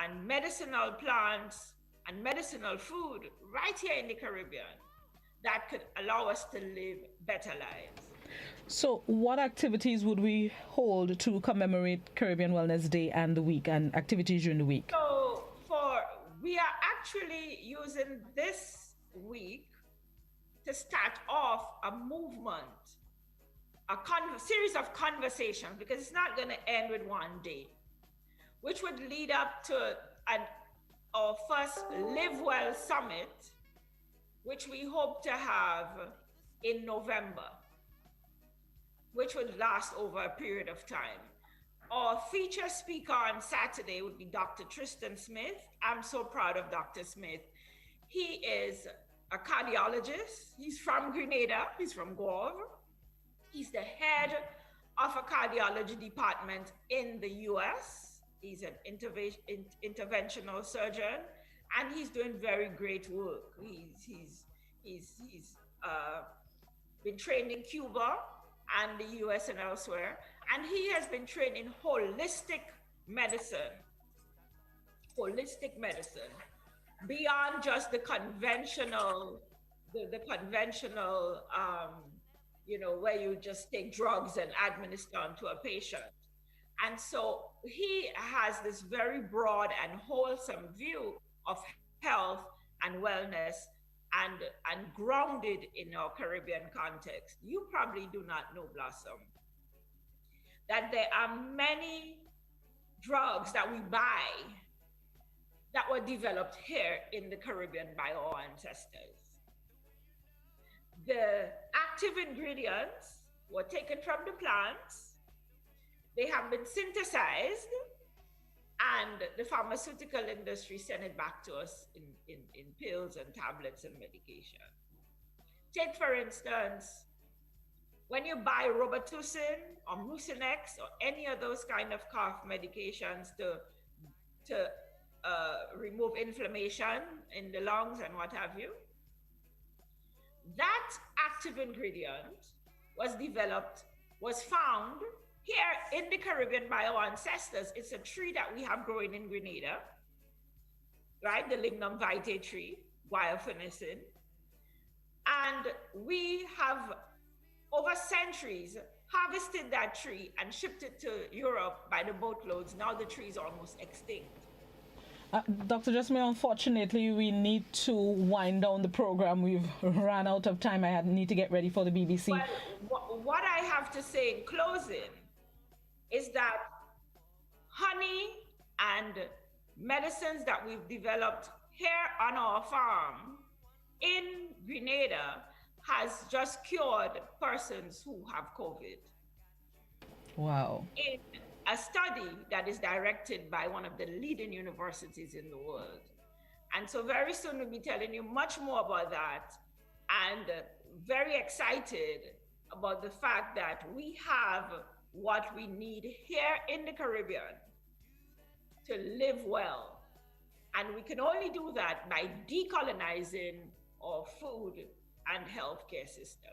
Speaker 21: and medicinal plants and medicinal food right here in the Caribbean that could allow us to live better lives.
Speaker 2: So what activities would we hold to commemorate Caribbean Wellness Day and the week, and activities during the week?
Speaker 21: So we are actually using this week to start off a movement, a series of conversations, because it's not going to end with one day, which would lead up to our first Live Well Summit, which we hope to have in November, which would last over a period of time. Our feature speaker on Saturday would be Dr. Tristan Smith. I'm so proud of Dr. Smith. He is a cardiologist. He's from Grenada. He's from Guave. He's the head of a cardiology department in the US. He's an interventional surgeon, and he's doing very great work. He's been trained in Cuba and the US and elsewhere, and he has been trained in holistic medicine, beyond just the conventional, where you just take drugs and administer them to a patient. And so he has this very broad and wholesome view of health and wellness, and grounded in our Caribbean context. You probably do not know, Blossom, that there are many drugs that we buy that were developed here in the Caribbean by our ancestors. The active ingredients were taken from the plants. They have been synthesized, and the pharmaceutical industry sent it back to us in pills and tablets and medication. Take, for instance, when you buy Robitussin or Mucinex or any of those kind of cough medications to remove inflammation in the lungs and what have you, that active ingredient was found here in the Caribbean by our ancestors. It's a tree that we have growing in Grenada, right? The lignum vitae tree, guaiaphenisin. And we have, over centuries, harvested that tree and shipped it to Europe by the boatloads. Now the tree is almost extinct.
Speaker 2: Dr. Jessamine, unfortunately, we need to wind down the program. We've run out of time. I need to get ready for the BBC.
Speaker 21: Well, what I have to say in closing is that honey and medicines that we've developed here on our farm in Grenada has just cured persons who have COVID.
Speaker 2: Wow.
Speaker 21: In a study that is directed by one of the leading universities in the world. And so very soon we'll be telling you much more about that, and very excited about the fact that we have what we need here in the Caribbean to live well. And we can only do that by decolonizing our food and healthcare system.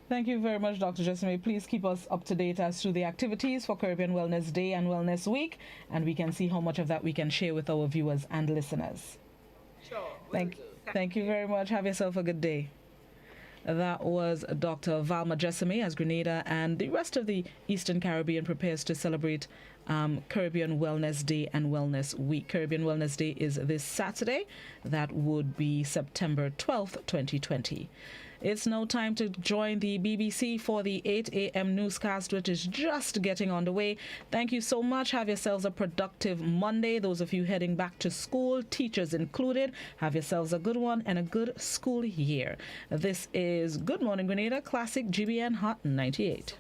Speaker 2: Thank you very much, Dr. Jessamine. Please keep us up to date as to the activities for Caribbean Wellness Day and Wellness Week, and we can see how much of that we can share with our viewers and listeners.
Speaker 21: Sure.
Speaker 2: Thank you very much. Have yourself a good day. That was Dr. Valma Jessamine as Grenada and the rest of the Eastern Caribbean prepares to celebrate Caribbean Wellness Day and Wellness Week. Caribbean Wellness Day is this Saturday. That would be September 12th, 2020. It's now time to join the BBC for the 8 a.m. newscast, which is just getting on the way. Thank you so much. Have yourselves a productive Monday. Those of you heading back to school, teachers included, have yourselves a good one and a good school year. This is Good Morning Grenada, Classic GBN Hot 98.